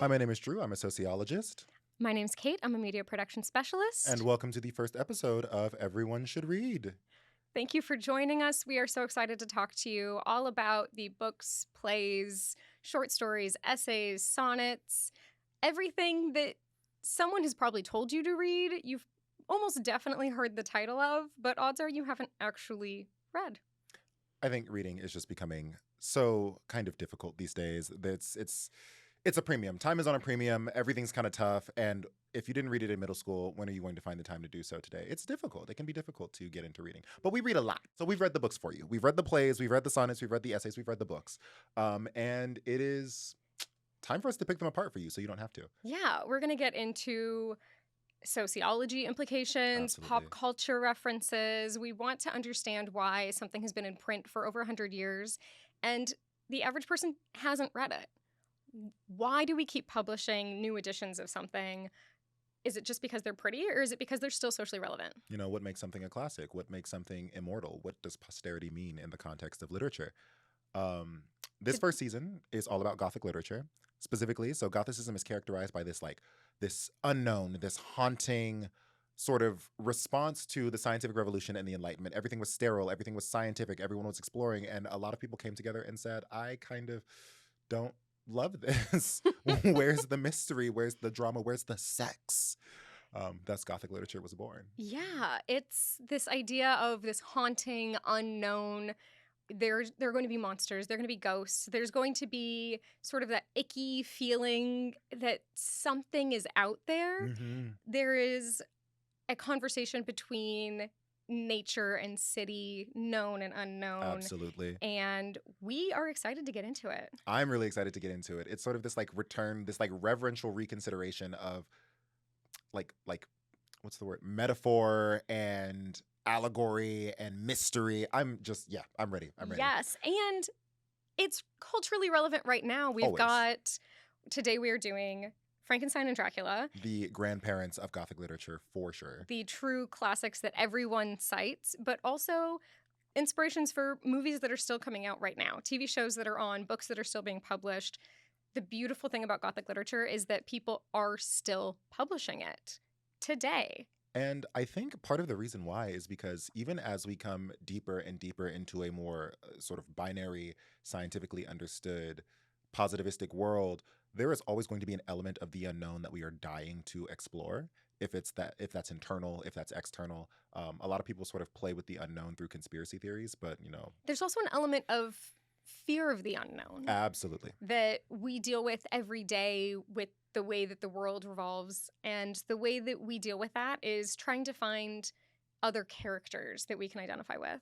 My name is Drew. I'm a sociologist. My name's Kate. I'm a media production specialist. And welcome to the first episode of Everyone Should Read. Thank you for joining us. We are so excited to talk to you all about the books, plays, short stories, essays, sonnets, everything that someone has probably told you to read. You've almost definitely heard the title of, but odds are you haven't actually read. I think reading is just becoming so kind of difficult these days. It's a premium. Time is on a premium. Everything's kind of tough. And if you didn't read it in middle school, when are you going to find the time to do so today? It's difficult. It can be difficult to get into reading. But we read a lot. So we've read the books for you. We've read the plays. We've read the sonnets. We've read the essays. We've read the books. And it is time for us to pick them apart for you so you don't have to. Yeah, we're going to get into sociology implications, Absolutely. Pop culture references. We want to understand why something has been in print for over 100 years and the average person hasn't read it. Why do we keep publishing new editions of something? Is it just because they're pretty, or is it because they're still socially relevant? You know, what makes something a classic? What makes something immortal? What does posterity mean in the context of literature? This first season is all about Gothic literature, specifically. So Gothicism is characterized by this unknown, this haunting sort of response to the scientific revolution and the Enlightenment. Everything was sterile, everything was scientific, everyone was exploring, and a lot of people came together and said, I kind of don't love this. Where's the mystery? Where's the drama? Where's the sex? Thus Gothic literature was born. Yeah, it's this idea of this haunting, unknown. There are going to be monsters. There are going to be ghosts. There's going to be sort of that icky feeling that something is out there. Mm-hmm. There is a conversation between nature and city, known and unknown. Absolutely. And we are excited to get into it. I'm really excited to get into it. It's sort of this return, this reverential reconsideration of what's the word? Metaphor and allegory and mystery. I'm ready. Yes, and it's culturally relevant right now. Today we are doing Frankenstein and Dracula. The grandparents of Gothic literature, for sure. The true classics that everyone cites, but also inspirations for movies that are still coming out right now, TV shows that are on, books that are still being published. The beautiful thing about Gothic literature is that people are still publishing it today. And I think part of the reason why is because even as we come deeper and deeper into a more sort of binary, scientifically understood, positivistic world, there is always going to be an element of the unknown that we are dying to explore. If that's internal, if that's external. A lot of people sort of play with the unknown through conspiracy theories, but there's also an element of fear of the unknown. Absolutely. That we deal with every day with the way that the world revolves. And the way that we deal with that is trying to find other characters that we can identify with.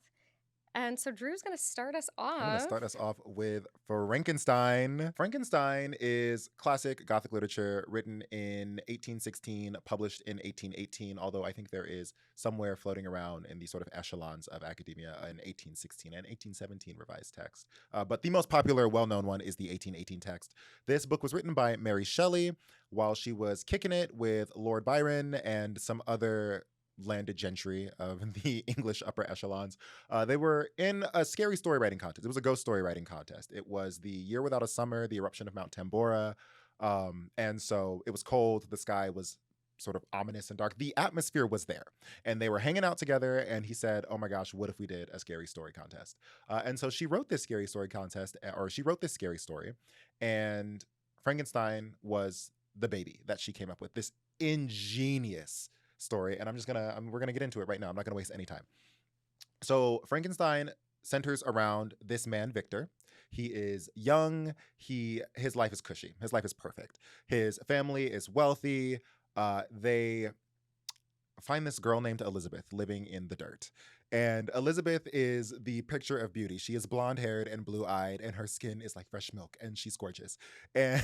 And so Drew's going to start us off. I'm going to start us off with Frankenstein. Frankenstein is classic Gothic literature written in 1816, published in 1818, although I think there is somewhere floating around in the sort of echelons of academia an 1816 and 1817 revised text. But the most popular, well-known one is the 1818 text. This book was written by Mary Shelley while she was kicking it with Lord Byron and some other landed gentry of the English upper echelons. They were in a scary story writing contest. It was a ghost story writing contest. It was the year without a summer, the eruption of Mount Tambora. And so it was cold. The sky was sort of ominous and dark. The atmosphere was there. And they were hanging out together. And he said, oh my gosh, what if we did a scary story contest? And so she wrote this scary story contest, or she wrote this scary story. And Frankenstein was the baby that she came up with. This ingenious story, and we're gonna get into it right now. I'm not gonna waste any time. So Frankenstein centers around this man, Victor. He is young. His life is cushy. His life is perfect. His family is wealthy. They find this girl named Elizabeth living in the dirt. And Elizabeth is the picture of beauty. She is blonde-haired and blue-eyed, and her skin is like fresh milk, and she's gorgeous. And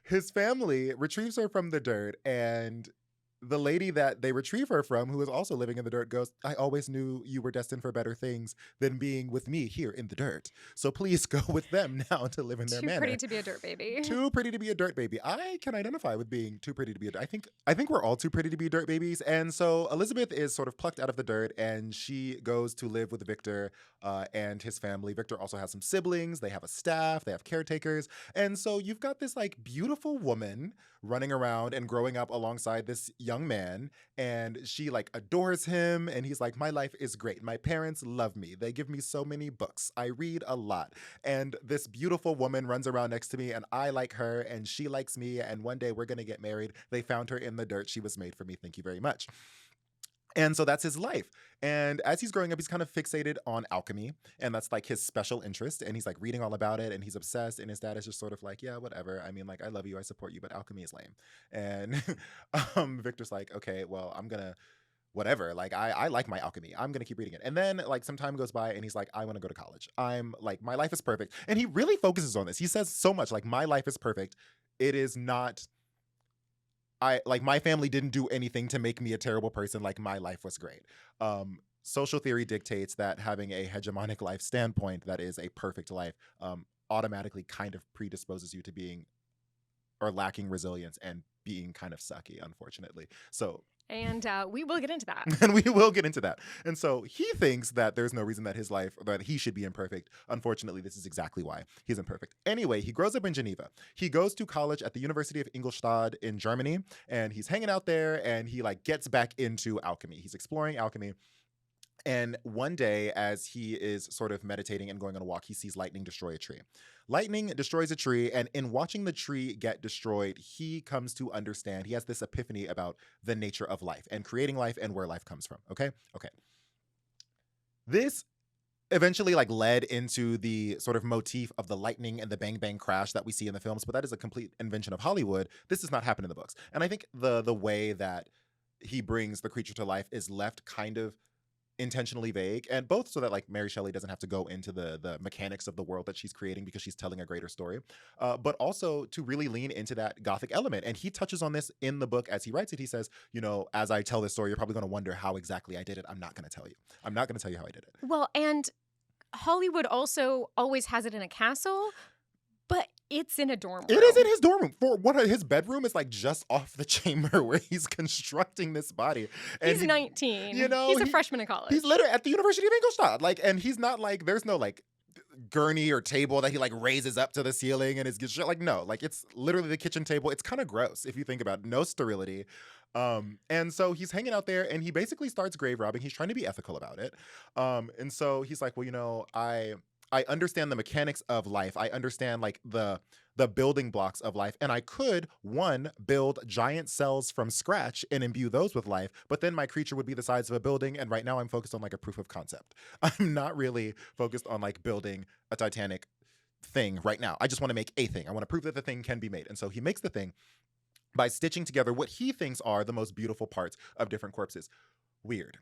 his family retrieves her from the dirt and the lady that they retrieve her from, who is also living in the dirt, goes, I always knew you were destined for better things than being with me here in the dirt. So please go with them now to live in their Too manor. pretty to be a dirt baby. Too pretty to be a dirt baby. I can identify with being too pretty to be I think we're all too pretty to be dirt babies. And so Elizabeth is sort of plucked out of the dirt and she goes to live with Victor and his family. Victor also has some siblings. They have a staff. They have caretakers. And so you've got this like beautiful woman running around and growing up alongside this young man, and she like adores him, and he's like, my life is great, my parents love me, they give me so many books, I read a lot, and this beautiful woman runs around next to me, and I like her and she likes me, and one day we're gonna get married. They found her in the dirt, she was made for me, thank you very much. And so that's his life. And as he's growing up, he's kind of fixated on alchemy. And that's like his special interest. And he's like reading all about it and he's obsessed. And his dad is just sort of like, yeah, whatever. I mean, like, I love you, I support you, but alchemy is lame. And Victor's like, okay, well, I'm going to, whatever. Like, I like my alchemy. I'm going to keep reading it. And then like some time goes by and he's like, I want to go to college. I'm like, my life is perfect. And he really focuses on this. He says so much like, my life is perfect. It is not. My family didn't do anything to make me a terrible person. Like my life was great. Social theory dictates that having a hegemonic life standpoint that is a perfect life automatically kind of predisposes you to being or lacking resilience and being kind of sucky, unfortunately. So. And we will get into that. And we will get into that. And so he thinks that there's no reason that his life, that he should be imperfect. Unfortunately, this is exactly why he's imperfect. Anyway, he grows up in Geneva. He goes to college at the University of Ingolstadt in Germany, and he's hanging out there, and he like gets back into alchemy. He's exploring alchemy. And one day, as he is sort of meditating and going on a walk, he sees lightning destroy a tree. Lightning destroys a tree, and in watching the tree get destroyed, he comes to understand, he has this epiphany about the nature of life and creating life and where life comes from, okay? Okay. This eventually like led into the sort of motif of the lightning and the bang bang crash that we see in the films, but that is a complete invention of Hollywood. This does not happen in the books. And I think the way that he brings the creature to life is left kind of intentionally vague, and both so that like Mary Shelley doesn't have to go into the mechanics of the world that she's creating because she's telling a greater story, but also to really lean into that Gothic element. And he touches on this in the book as he writes it. He says, you know, as I tell this story, you're probably going to wonder how exactly I did it. I'm not going to tell you. I'm not going to tell you how I did it. Well, and Hollywood also always has it in a castle, but it's in a dorm room. It is in his dorm room. For one, his bedroom is like just off the chamber where he's constructing this body. And he's 19. You know, he's a freshman in college. He's literally at the University of Ingolstadt. Like, and he's not like, there's no like gurney or table that he like raises up to the ceiling and is like, no, like it's literally the kitchen table. It's kind of gross if you think about it. No sterility. And so he's hanging out there and he basically starts grave robbing. He's trying to be ethical about it. And so he's like, well, you know, I understand the mechanics of life. I understand like the building blocks of life. And I could, one, build giant cells from scratch and imbue those with life, but then my creature would be the size of a building. And right now I'm focused on like a proof of concept. I'm not really focused on like building a Titanic thing right now. I just want to make a thing. I want to prove that the thing can be made. And so he makes the thing by stitching together what he thinks are the most beautiful parts of different corpses. Weird.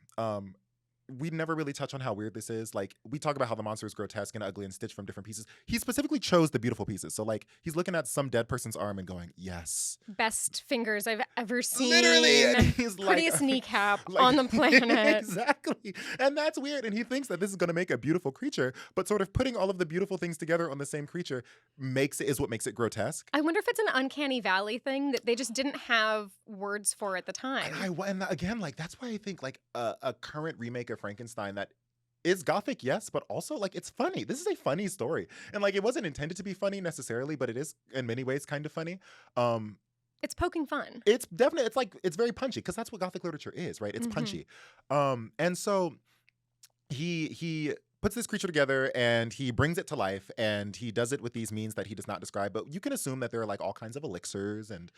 We never really touch on how weird this is. Like, we talk about how the monster is grotesque and ugly and stitched from different pieces. He specifically chose the beautiful pieces. So, like, he's looking at some dead person's arm and going, yes. Best fingers I've ever seen. Literally. And he's like, prettiest kneecap on the planet. Exactly. And that's weird. And he thinks that this is going to make a beautiful creature, but sort of putting all of the beautiful things together on the same creature is what makes it grotesque. I wonder if it's an uncanny valley thing that they just didn't have words for at the time. And again, like, that's why I think, like, a current remake of Frankenstein that is Gothic, yes, but also like it's funny. This is a funny story, and like it wasn't intended to be funny necessarily, but it is in many ways kind of funny. It's poking fun. It's definitely, it's very punchy because that's what Gothic literature is, right? It's punchy. And so he puts this creature together and he brings it to life, and he does it with these means that he does not describe, but you can assume that there are like all kinds of elixirs and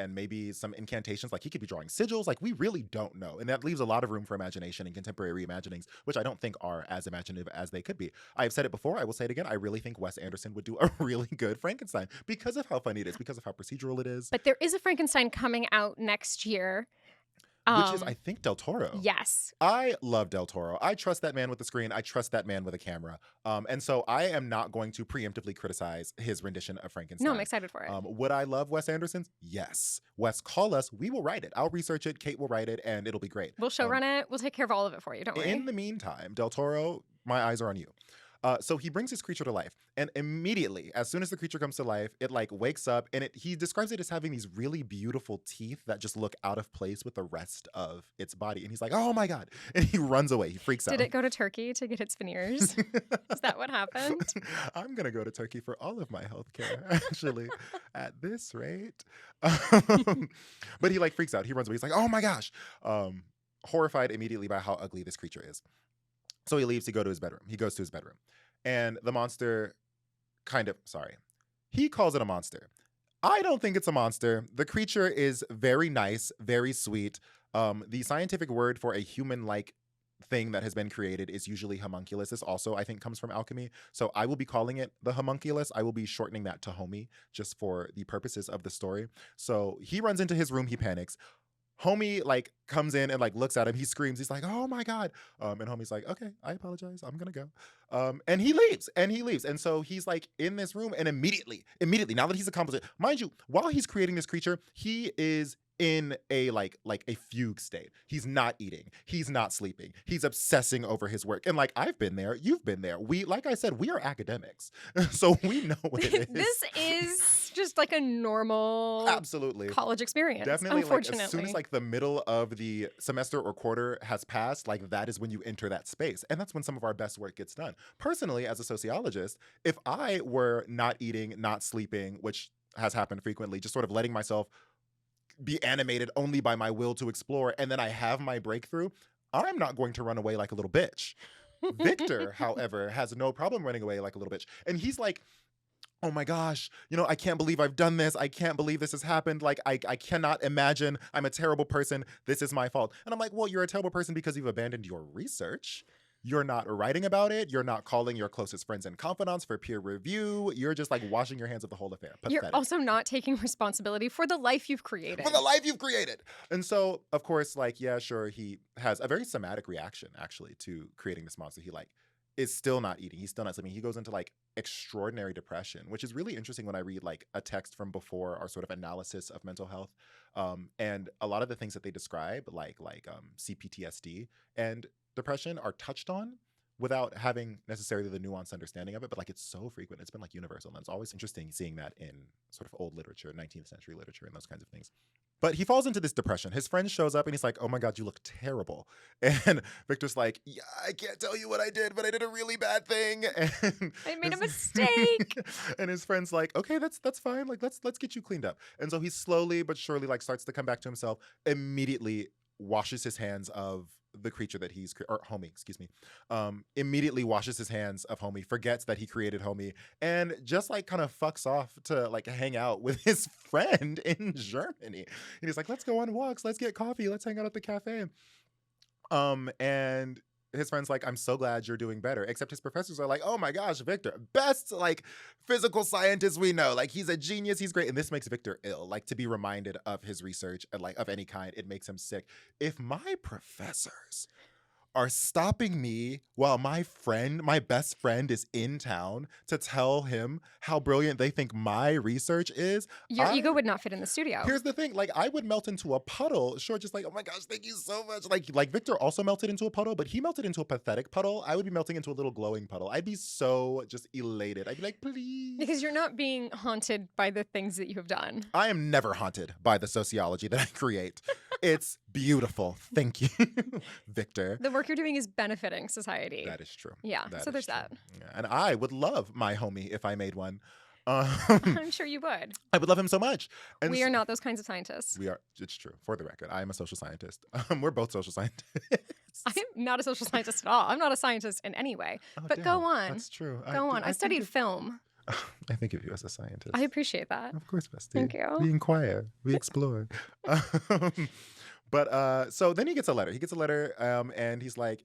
maybe some incantations. Like he could be drawing sigils. Like we really don't know, and that leaves a lot of room for imagination and contemporary reimaginings, which I don't think are as imaginative as they could be. I've said it before, I will say it again, I really think Wes Anderson would do a really good Frankenstein because of how funny it is, because of how procedural it is. But there is a Frankenstein coming out next year. which is, I think, Del Toro. Yes. I love Del Toro. I trust that man with the screen. I trust that man with a camera. And so I am not going to preemptively criticize his rendition of Frankenstein. No, I'm excited for it. Would I love Wes Anderson's? Yes. Wes, call us. We will write it. I'll research it. Kate will write it, and it'll be great. We'll showrun it. We'll take care of all of it for you. Don't worry. In the meantime, Del Toro, my eyes are on you. So he brings his creature to life, and immediately, as soon as the creature comes to life, it like wakes up, and he describes it as having these really beautiful teeth that just look out of place with the rest of its body. And he's like, "Oh my god!" And he runs away. He freaks out. Did it go to Turkey to get its veneers? Is that what happened? I'm gonna go to Turkey for all of my healthcare, actually, at this rate. But he like freaks out. He runs away. He's like, "Oh my gosh!" Horrified immediately by how ugly this creature is. So he leaves. He goes to his bedroom. And the monster he calls it a monster. I don't think it's a monster. The creature is very nice, very sweet. The scientific word for a human-like thing that has been created is usually homunculus. This also, I think, comes from alchemy. So I will be calling it the homunculus. I will be shortening that to homie just for the purposes of the story. So he runs into his room. He panics. Homie like comes in and like looks at him. He screams. He's like, "Oh my god!" And homie's like, "Okay, I apologize. I'm gonna go." And he leaves. And so he's like in this room, and immediately, now that he's accomplished it, mind you, while he's creating this creature, he is in a like a fugue state. He's not eating. He's not sleeping. He's obsessing over his work. And like I've been there. You've been there. Like I said, we are academics, so we know what it is. This is just like a normal, absolutely, college experience. Definitely, unfortunately. like, as soon as like the middle of the semester or quarter has passed, like that is when you enter that space, and that's when some of our best work gets done. Personally, as a sociologist, if I were not eating, not sleeping, which has happened frequently, just sort of letting myself be animated only by my will to explore, and then I have my breakthrough, I'm not going to run away like a little bitch. Victor, however, has no problem running away like a little bitch. And he's like, "Oh my gosh, I can't believe I've done this. I can't believe this has happened. Like, I cannot imagine. I'm a terrible person. This is my fault." And I'm like, "Well, you're a terrible person because you've abandoned your research. You're not writing about it. You're not calling your closest friends and confidants for peer review. You're just like washing your hands of the whole affair." Pathetic. You're also not taking responsibility for the life you've created. And so, of course, like, yeah, sure, he has a very somatic reaction, actually, to creating this monster. He like is still not eating. He's still not sleeping. He goes into like extraordinary depression, which is really interesting when I read like a text from before our sort of analysis of mental health. And a lot of the things that they describe, like CPTSD and depression, are touched on without having necessarily the nuanced understanding of it, but like it's so frequent. It's been like universal, and it's always interesting seeing that in sort of old literature, 19th century literature, and those kinds of things. But he falls into this depression. His friend shows up and he's like, "Oh my god, you look terrible." And Victor's like, "Yeah, I can't tell you what I did, but I did a really bad thing." And I made a mistake. And his friend's like, "Okay, that's fine. Like let's get you cleaned up." And so he slowly but surely like starts to come back to himself. Immediately washes his hands of the creature that homie, excuse me, immediately washes his hands of homie, forgets that he created homie, and just like kind of fucks off to like hang out with his friend in Germany. And he's like, "Let's go on walks, let's get coffee, let's hang out at the cafe." And his friend's like, "I'm so glad you're doing better." Except his professors are like, "Oh my gosh, Victor, best like physical scientist we know. Like he's a genius, he's great." And this makes Victor ill. Like to be reminded of his research and like of any kind, it makes him sick. If my professors are stopping me while my best friend is in town to tell him how brilliant they think my research is, your ego would not fit in the studio. Here's the thing, like I would melt into a puddle, sure, just like, "Oh my gosh, thank you so much." Like Victor also melted into a puddle, but he melted into a pathetic puddle. I would be melting into a little glowing puddle. I'd be so just elated. I'd be like, "Please." Because you're not being haunted by the things that you have done. I am never haunted by the sociology that I create. It's beautiful. Thank you, Victor. The work you're doing is benefiting society. That is true. Yeah, so there's that. Yeah. And I would love my homie if I made one. I'm sure you would. I would love him so much. And we are not those kinds of scientists. We are. It's true. For the record, I am a social scientist. We're both social scientists. I am not a social scientist at all. I'm not a scientist in any way. But go on. That's true. Go on. I studied film. I think of you as a scientist. I appreciate that. Of course, bestie. Thank you. We inquire. We explore. But so then he gets a letter. He gets a letter, and he's like,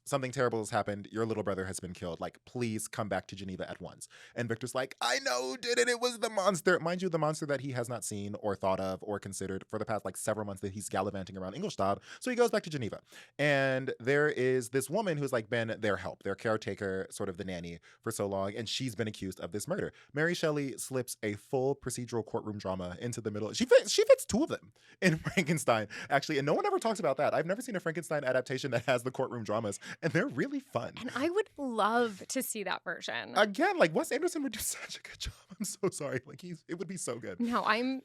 something terrible has happened. Your little brother has been killed. Like, please come back to Geneva at once. And Victor's like, I know who did it. It was the monster. Mind you, the monster that he has not seen or thought of or considered for the past like several months that he's gallivanting around Ingolstadt. So he goes back to Geneva. And there is this woman who's like been their help, their caretaker, sort of the nanny for so long. And she's been accused of this murder. Mary Shelley slips a full procedural courtroom drama into the middle. She fits two of them in Frankenstein, actually. And no one ever talks about that. I've never seen a Frankenstein adaptation that has the courtroom dramas, and they're really fun. And I would love to see that version. Again, like Wes Anderson would do such a good job. I'm so sorry. Like it would be so good. No, I'm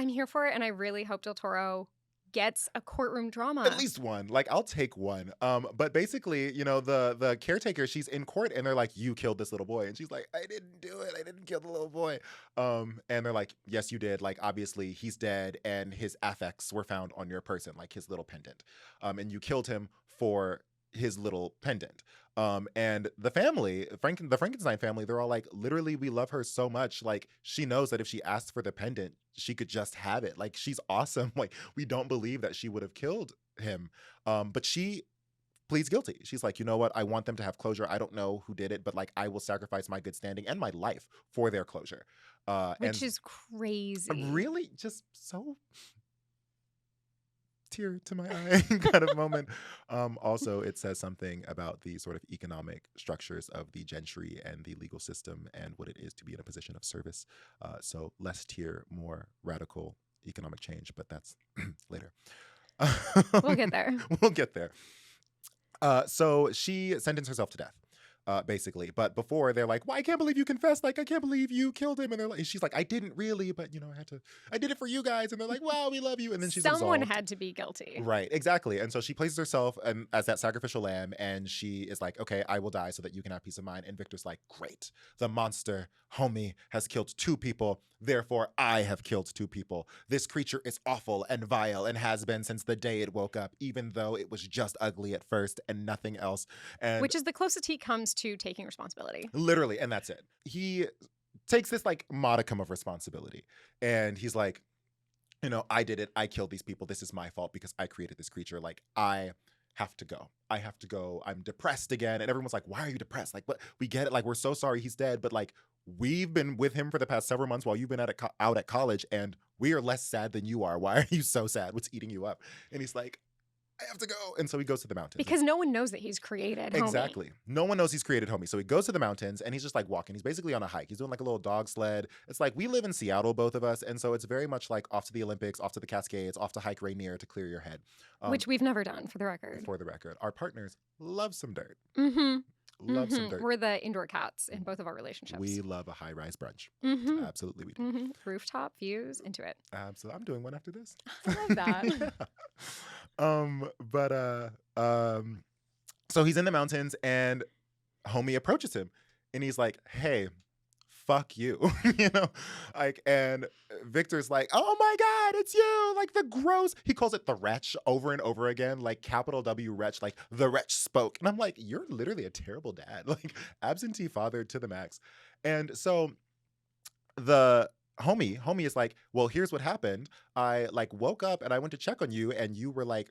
here for it, and I really hope Del Toro gets a courtroom drama. At least one. Like, I'll take one. But basically, the caretaker, she's in court and they're like, you killed this little boy. And she's like, I didn't do it. I didn't kill the little boy. And they're like, yes, you did. Like, obviously he's dead and his affects were found on your person, like his little pendant. And you killed him for his little pendant. And the family, the Frankenstein family, they're all like, literally, we love her so much. Like, she knows that if she asked for the pendant, she could just have it. Like, she's awesome. Like, we don't believe that she would have killed him. But she pleads guilty. She's like, you know what? I want them to have closure. I don't know who did it, but like, I will sacrifice my good standing and my life for their closure. Which is crazy. Really just so tear to my eye kind of moment. Also, it says something about the sort of economic structures of the gentry and the legal system and what it is to be in a position of service. So less tear, more radical economic change, but that's later. We'll get there. We'll get there. So she sentenced herself to death. Basically. But before, they're like, well, I can't believe you confessed. Like, I can't believe you killed him. And they're like, she's like, I didn't really, but I did it for you guys. And they're like, well, we love you. And then she's someone absolved. had to be guilty. Right, exactly. And so she places herself as that sacrificial lamb, and she is like, okay, I will die so that you can have peace of mind. And Victor's like, great. The monster, homie, has killed 2 people. Therefore, I have killed 2 people. This creature is awful and vile and has been since the day it woke up, even though it was just ugly at first and nothing else. And which is the closest he comes to taking responsibility. Literally, and that's it. He takes this like modicum of responsibility, and he's like, I did it. I killed these people. This is my fault because I created this creature. Like, I have to go. I have to go. I'm depressed again. And everyone's like, why are you depressed? Like, what? We get it. Like, we're so sorry he's dead, but like, we've been with him for the past several months while you've been out at college, and we are less sad than you are. Why are you so sad? What's eating you up? And he's like, I have to go. And so he goes to the mountains. Because no one knows that he's created homie. Exactly. No one knows he's created homie. So he goes to the mountains and he's just like walking. He's basically on a hike. He's doing like a little dog sled. It's like, we live in Seattle, both of us. And so it's very much like off to the Olympics, off to the Cascades, off to hike Rainier to clear your head. Which we've never done, for the record. For the record. Our partners love some dirt. Mm-hmm. Love some dirt. We're the indoor cats in both of our relationships. We love a high-rise brunch. Absolutely we do. Rooftop views, into it. Absolutely. I'm doing one after this. I love that. So he's in the mountains and homie approaches him and he's like, hey, fuck you. And Victor's like, oh my God, it's you. Like, the gross. He calls it the wretch over and over again, like capital W wretch, like the wretch spoke. And I'm like, you're literally a terrible dad, like absentee father to the max. And so the homie is like, well, here's what happened. I like woke up and I went to check on you and you were like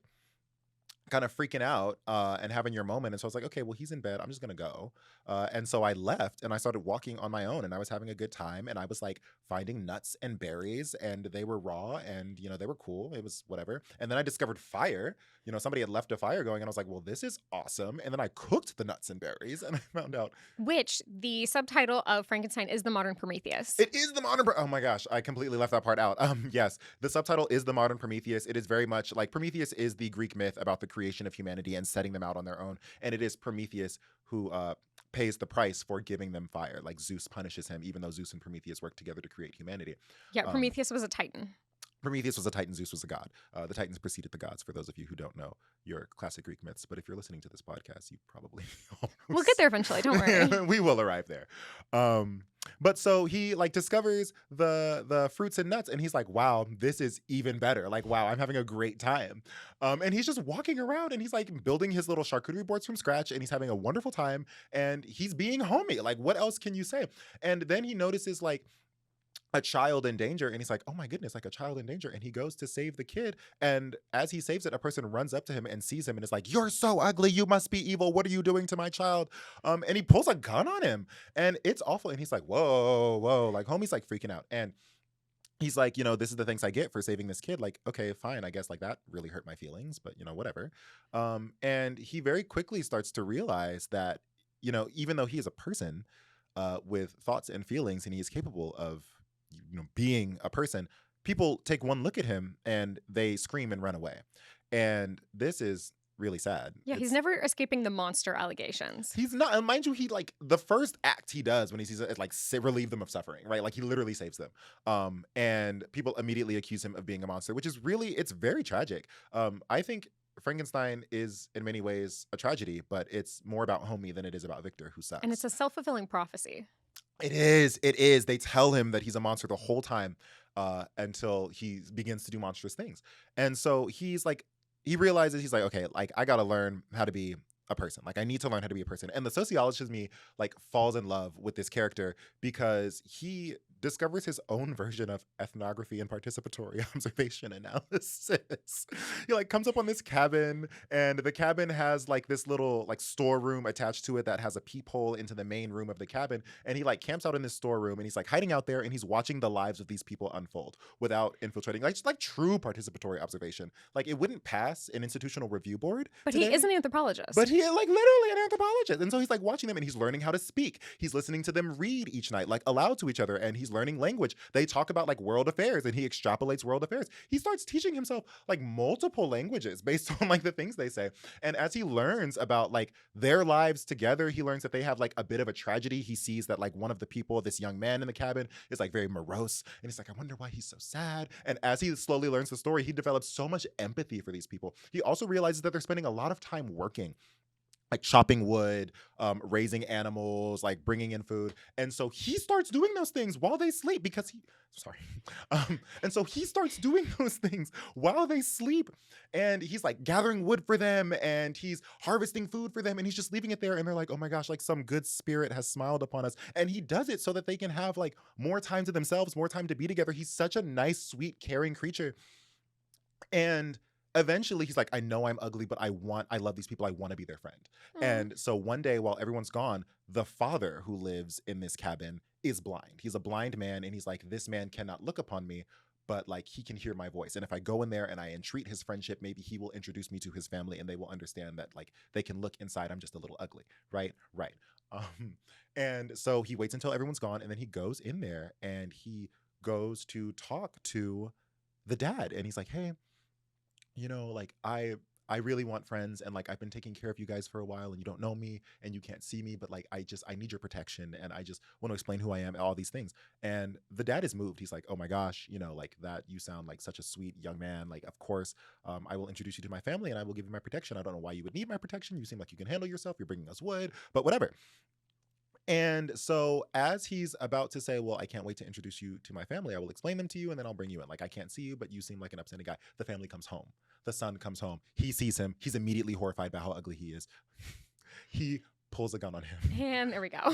kind of freaking out and having your moment. And so I was like, okay, well, he's in bed. I'm just going to go. And so I left and I started walking on my own and I was having a good time. And I was like finding nuts and berries and they were raw and, they were cool. It was whatever. And then I discovered fire. Somebody had left a fire going and I was like, well, this is awesome. And then I cooked the nuts and berries and I found out. Which the subtitle of Frankenstein is The Modern Prometheus. It is the modern. Oh my gosh, I completely left that part out. Yes, the subtitle is The Modern Prometheus. It is very much like Prometheus is the Greek myth about the creation of humanity and setting them out on their own. And it is Prometheus who pays the price for giving them fire. Like Zeus punishes him, even though Zeus and Prometheus work together to create humanity. Yeah, Prometheus was a titan. Prometheus was a titan, Zeus was a god. The Titans preceded the gods, for those of you who don't know your classic Greek myths. But if you're listening to this podcast, you probably We'll get there eventually, don't worry. We will arrive there. But so he like discovers the fruits and nuts and he's like, wow, this is even better. Like, wow, I'm having a great time. And he's just walking around and he's like building his little charcuterie boards from scratch and he's having a wonderful time and he's being homey. Like, what else can you say? And then he notices like a child in danger, and he's like, oh my goodness, like a child in danger, and he goes to save the kid, and as he saves it, a person runs up to him and sees him and is like, you're so ugly, you must be evil, what are you doing to my child? And he pulls a gun on him, and it's awful, and he's like, whoa, whoa, like homie's like freaking out, and he's like, this is the things I get for saving this kid. Like, okay, fine, I guess like that really hurt my feelings, but whatever. And he very quickly starts to realize that, even though he is a person with thoughts and feelings, and he is capable of, being a person, people take one look at him and they scream and run away. And this is really sad. Yeah, he's never escaping the monster allegations. He's not, and mind you, he like the first act he does when he sees it is like relieve them of suffering, right? Like he literally saves them. And people immediately accuse him of being a monster, which is really, it's very tragic. I think Frankenstein is in many ways a tragedy, but it's more about Homie than it is about Victor, who sucks. And it's a self-fulfilling prophecy. It is. It is. They tell him that he's a monster the whole time until he begins to do monstrous things. And so he's like, he realizes, he's like, okay, like I got to learn how to be a person. Like I need to learn how to be a person. And the sociologist in me like falls in love with this character because he discovers his own version of ethnography and participatory observation analysis. He like comes up on this cabin, and the cabin has like this little like storeroom attached to it that has a peephole into the main room of the cabin. And he like camps out in this storeroom, and he's like hiding out there, and he's watching the lives of these people unfold without infiltrating, like just like true participatory observation. Like it wouldn't pass an institutional review board. But today, he is an anthropologist. But he is like literally an anthropologist. And so he's like watching them, and he's learning how to speak. He's listening to them read each night, like aloud to each other, and he's learning language. They talk about like world affairs, and he extrapolates world affairs. He starts teaching himself like multiple languages based on like the things they say. And as he learns about like their lives together, he learns that they have like a bit of a tragedy. He sees that like one of the people, this young man in the cabin, is like very morose, and he's like, I wonder why he's so sad. And as he slowly learns the story, he develops so much empathy for these people. He also realizes that they're spending a lot of time working, like chopping wood, raising animals, like bringing in food. And so he starts doing those things while they sleep because and so he starts doing those things while they sleep. And he's like gathering wood for them, and he's harvesting food for them, and he's just leaving it there. And they're like, oh my gosh, like some good spirit has smiled upon us. And he does it so that they can have like more time to themselves, more time to be together. He's such a nice, sweet, caring creature. And eventually he's like, I know I'm ugly, but I love these people. I want to be their friend. And so one day while everyone's gone, the father who lives in this cabin is blind. He's a blind man, and he's like, this man cannot look upon me, but like he can hear my voice. And if I go in there and I entreat his friendship, maybe he will introduce me to his family, and they will understand that like they can look inside. I'm just a little ugly. Right. And so he waits until everyone's gone, and then he goes in there, and he goes to talk to the dad, and he's like, hey, like I really want friends, and like I've been taking care of you guys for a while, and you don't know me and you can't see me, but like I need your protection, and I just want to explain who I am, all these things. And the dad is moved. He's like, oh my gosh, like that, you sound like such a sweet young man. Like, of course, I will introduce you to my family, and I will give you my protection. I don't know why you would need my protection. You seem like you can handle yourself. You're bringing us wood, but whatever. And so as he's about to say, well, I can't wait to introduce you to my family, I will explain them to you, and then I'll bring you in. Like, I can't see you, but you seem like an upstanding guy. The family comes home. The son comes home. He sees him. He's immediately horrified by how ugly he is. He pulls a gun on him. And there we go.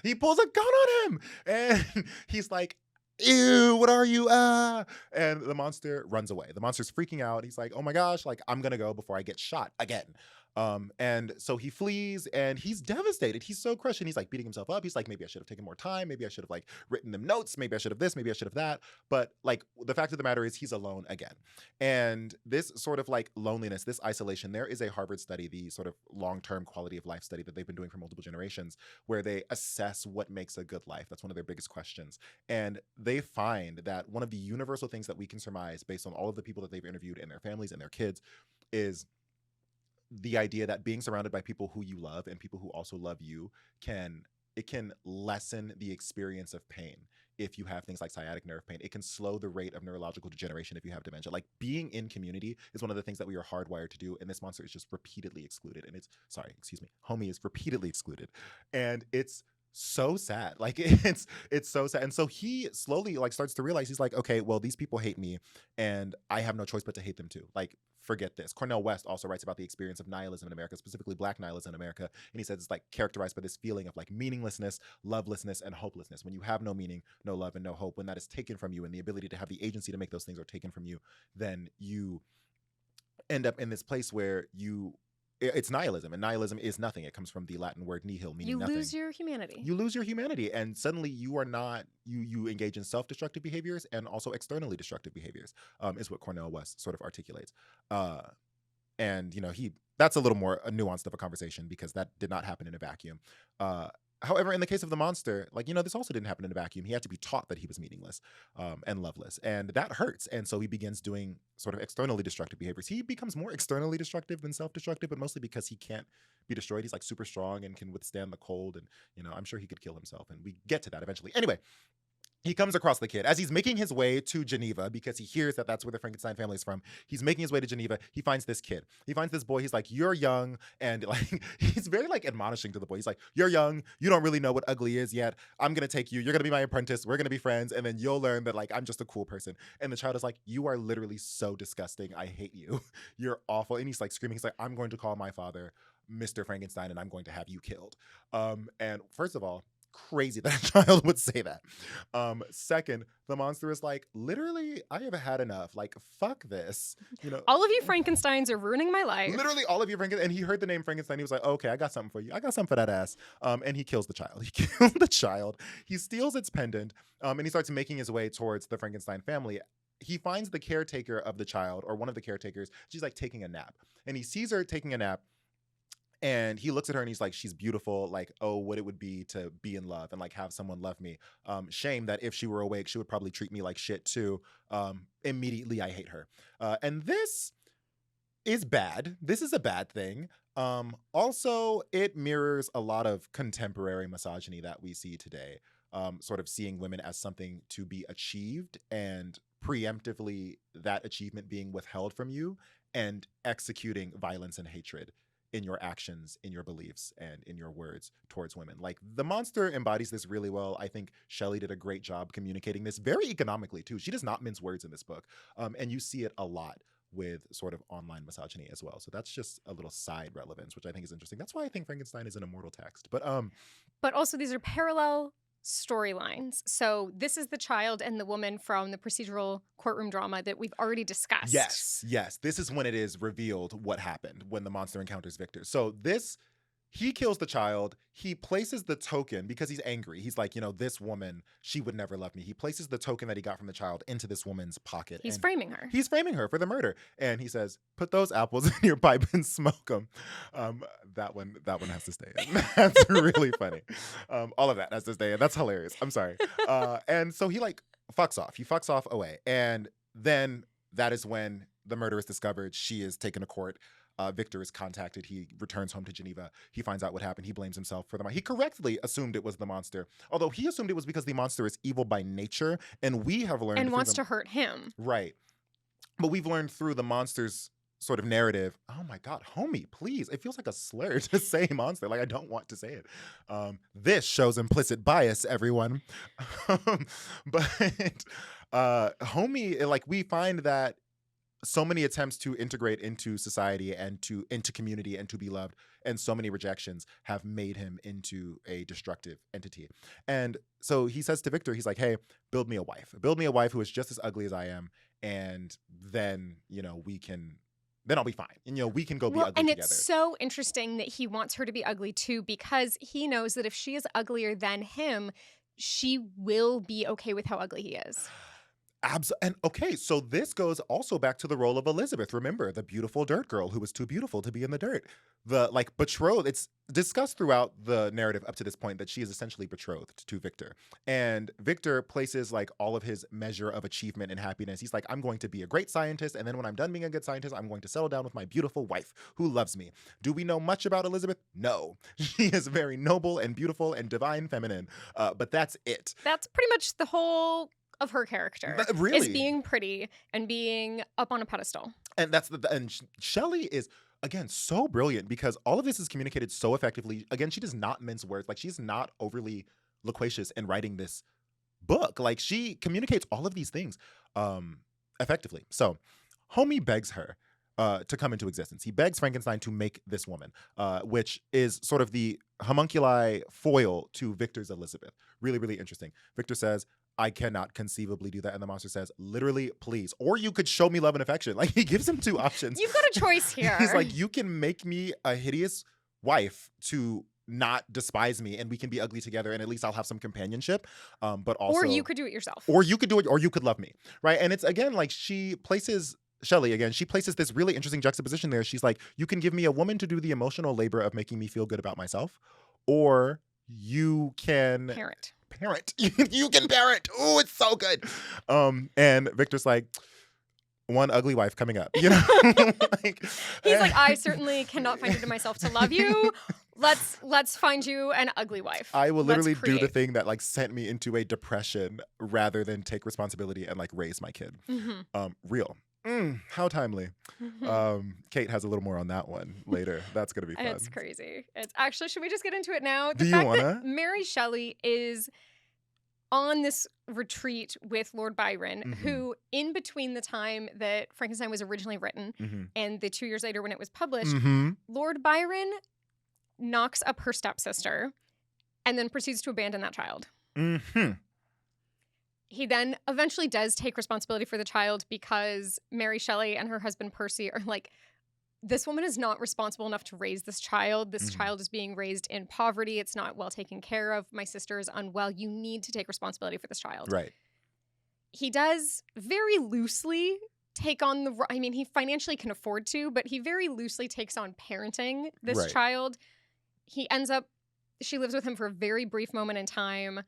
He pulls a gun on him. And he's like, ew, what are you? And the monster runs away. The monster's freaking out. He's like, oh my gosh, like I'm gonna go before I get shot again. And so he flees, and he's devastated. He's so crushed, and he's like beating himself up. He's like, maybe I should have taken more time. Maybe I should have like written them notes. Maybe I should have this. Maybe I should have that. But like the fact of the matter is he's alone again. And this sort of like loneliness, this isolation, there is a Harvard study, the sort of long-term quality of life study that they've been doing for multiple generations, where they assess what makes a good life. That's one of their biggest questions. And they find that one of the universal things that we can surmise based on all of the people that they've interviewed and their families and their kids is the idea that being surrounded by people who you love and people who also love you can lessen the experience of pain. If you have things like sciatic nerve pain, it can slow the rate of neurological degeneration if you have dementia. Like being in community is one of the things that we are hardwired to do, and this monster is just repeatedly excluded. And Homie is repeatedly excluded, and it's so sad. Like it's so sad. And so he slowly like starts to realize, he's like, okay, well, these people hate me, and I have no choice but to hate them too. Like forget this. Cornel West also writes about the experience of nihilism in America, specifically Black nihilism in America. And he says it's like characterized by this feeling of like meaninglessness, lovelessness, and hopelessness. When you have no meaning, no love, and no hope, when that is taken from you and the ability to have the agency to make those things are taken from you, then you end up in this place where it's nihilism, and nihilism is nothing. It comes from the Latin word nihil, meaning nothing. You lose your humanity. You lose your humanity, and suddenly you are not, you engage in self-destructive behaviors and also externally destructive behaviors, is what Cornel West sort of articulates. And, that's a little more nuanced of a conversation because that did not happen in a vacuum. However, in the case of the monster, this also didn't happen in a vacuum. He had to be taught that he was meaningless and loveless, and that hurts. And so he begins doing sort of externally destructive behaviors. He becomes more externally destructive than self-destructive, but mostly because he can't be destroyed. He's like super strong and can withstand the cold, and I'm sure he could kill himself, and we get to that eventually. Anyway, he comes across the kid as he's making his way to Geneva because he hears that that's where the Frankenstein family is from. He's making his way to Geneva. He finds this kid. He finds this boy. He's like, "You're young," and he's very admonishing to the boy. He's like, "You're young. You don't really know what ugly is yet. I'm gonna take you. You're gonna be my apprentice. We're gonna be friends, and then you'll learn that I'm just a cool person." And the child is like, "You are literally so disgusting. I hate you. You're awful." And he's screaming. He's like, "I'm going to call my father, Mr. Frankenstein, and I'm going to have you killed." And first of all, crazy that a child would say that. Second, the monster is like, literally, I have had enough. Fuck this. All of you Frankensteins are ruining my life. Literally, all of you Frankenstein. And he heard the name Frankenstein. He was like, "Okay, I got something for you. I got something for that ass." And he kills the child. He killed the child. He steals its pendant. And he starts making his way towards the Frankenstein family. He finds the caretaker of the child, or one of the caretakers. She's taking a nap. And he sees her taking a nap. And he looks at her and he's like, "She's beautiful. Oh, what it would be to be in love and have someone love me. Shame that if she were awake, she would probably treat me like shit too. Immediately, I hate her." And this is bad. This is a bad thing. Also, it mirrors a lot of contemporary misogyny that we see today. Sort of seeing women as something to be achieved and preemptively that achievement being withheld from you and executing violence and hatred in your actions, in your beliefs, and in your words towards women. The monster embodies this really well. I think Shelley did a great job communicating this very economically too. She does not mince words in this book. And you see it a lot with sort of online misogyny as well. So that's just a little side relevance, which I think is interesting. That's why I think Frankenstein is an immortal text. But also these are parallel storylines. So this is the child and the woman from the procedural courtroom drama that we've already discussed. Yes. This is when it is revealed what happened when the monster encounters Victor. So he kills the child. He places the token because he's angry. He's like, this woman, she would never love me. He places the token that he got from the child into this woman's pocket. He's framing her. He's framing her for the murder. And he says, "Put those apples in your pipe and smoke them." That one has to stay in. That's really funny. All of that has to stay in. That's hilarious. I'm sorry. And so he fucks off. He fucks off away. And then that is when the murder is discovered. She is taken to court. Victor is contacted. He returns home to Geneva. He finds out what happened. He blames himself for the monster. He correctly assumed it was the monster, although he assumed it was because the monster is evil by nature, and we have learned and wants to hurt him. Right. But we've learned through the monster's sort of narrative. Oh my God, homie, please. It feels like a slur to say monster. I don't want to say it. This shows implicit bias, everyone. But homie, we find that so many attempts to integrate into society and into community and to be loved, and so many rejections have made him into a destructive entity. And so he says to Victor, he's like, "Hey, build me a wife. Build me a wife who is just as ugly as I am, and then then I'll be fine. And we can go be ugly and together." It's so interesting that he wants her to be ugly too, because he knows that if she is uglier than him, she will be okay with how ugly he is. And okay, so this goes also back to the role of Elizabeth. Remember, the beautiful dirt girl who was too beautiful to be in the dirt. The betrothed. It's discussed throughout the narrative up to this point that she is essentially betrothed to Victor. And Victor places all of his measure of achievement and happiness. He's like, "I'm going to be a great scientist, and then when I'm done being a good scientist, I'm going to settle down with my beautiful wife who loves me." Do we know much about Elizabeth? No. She is very noble and beautiful and divine feminine. But that's it. That's pretty much the whole of her character. Really? Is being pretty and being up on a pedestal. And and Shelley is, again, so brilliant because all of this is communicated so effectively. Again, she does not mince words. She's not overly loquacious in writing this book. She communicates all of these things effectively. So homie begs her, to come into existence. He begs Frankenstein to make this woman, which is sort of the homunculi foil to Victor's Elizabeth. Really, really interesting. Victor says, I cannot conceivably do that. And the monster says, literally, please. Or you could show me love and affection. Like, he gives him two options. You've got a choice here. He's like, you can make me a hideous wife to not despise me, and we can be ugly together, and at least I'll have some companionship. But also, or you could do it yourself. Or you could do it, or you could love me, right? And it's, again, like, she places this really interesting juxtaposition there. She's like, you can give me a woman to do the emotional labor of making me feel good about myself, or you can parent. You can parent. Oh, it's so good. And Victor's like, one ugly wife coming up, you know? Like, he's like, I certainly cannot find it in myself to love you. Let's find you an ugly wife. I will literally do the thing that like sent me into a depression rather than take responsibility and like raise my kid. Real. How timely. Kate has a little more on that one later. That's gonna be fun. It's crazy. It's actually, should we just get into it now? Do you wanna? That Mary Shelley is on this retreat with Lord Byron, who, in between the time that Frankenstein was originally written and the 2 years later when it was published, Lord Byron knocks up her stepsister and then proceeds to abandon that child. He then eventually does take responsibility for the child because Mary Shelley and her husband Percy are like, this woman is not responsible enough to raise this child. This child is being raised in poverty. It's not well taken care of. My sister is unwell. You need to take responsibility for this child. Right. He does very loosely take on he financially can afford to, but he very loosely takes on parenting this child. She lives with him for a very brief moment in time.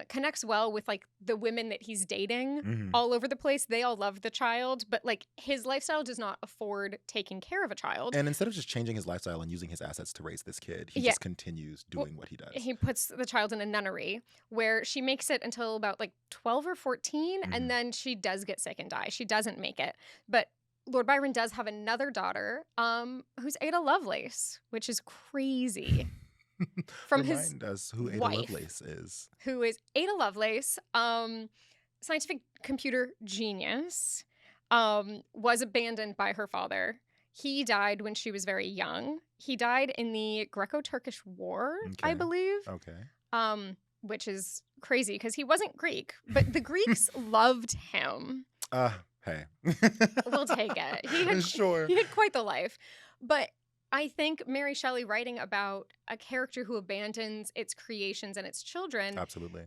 Connects well with like the women that he's dating all over the place. They all love the child, but like his lifestyle does not afford taking care of a child. And instead of just changing his lifestyle and using his assets to raise this kid, he just continues doing what he does. He puts the child in a nunnery where she makes it until about like 12 or 14, and then she does get sick and die. She doesn't make it. But Lord Byron does have another daughter, who's Ada Lovelace, which is crazy. From Remind us who Ada Lovelace is. Who is Ada Lovelace, scientific computer genius, was abandoned by her father. He died when she was very young. He died in the Greco-Turkish War, I believe. Okay. Which is crazy because he wasn't Greek, but the Greeks loved him. Hey. We'll take it. He had quite the life. But I think Mary Shelley writing about a character who abandons its creations and its children. Absolutely.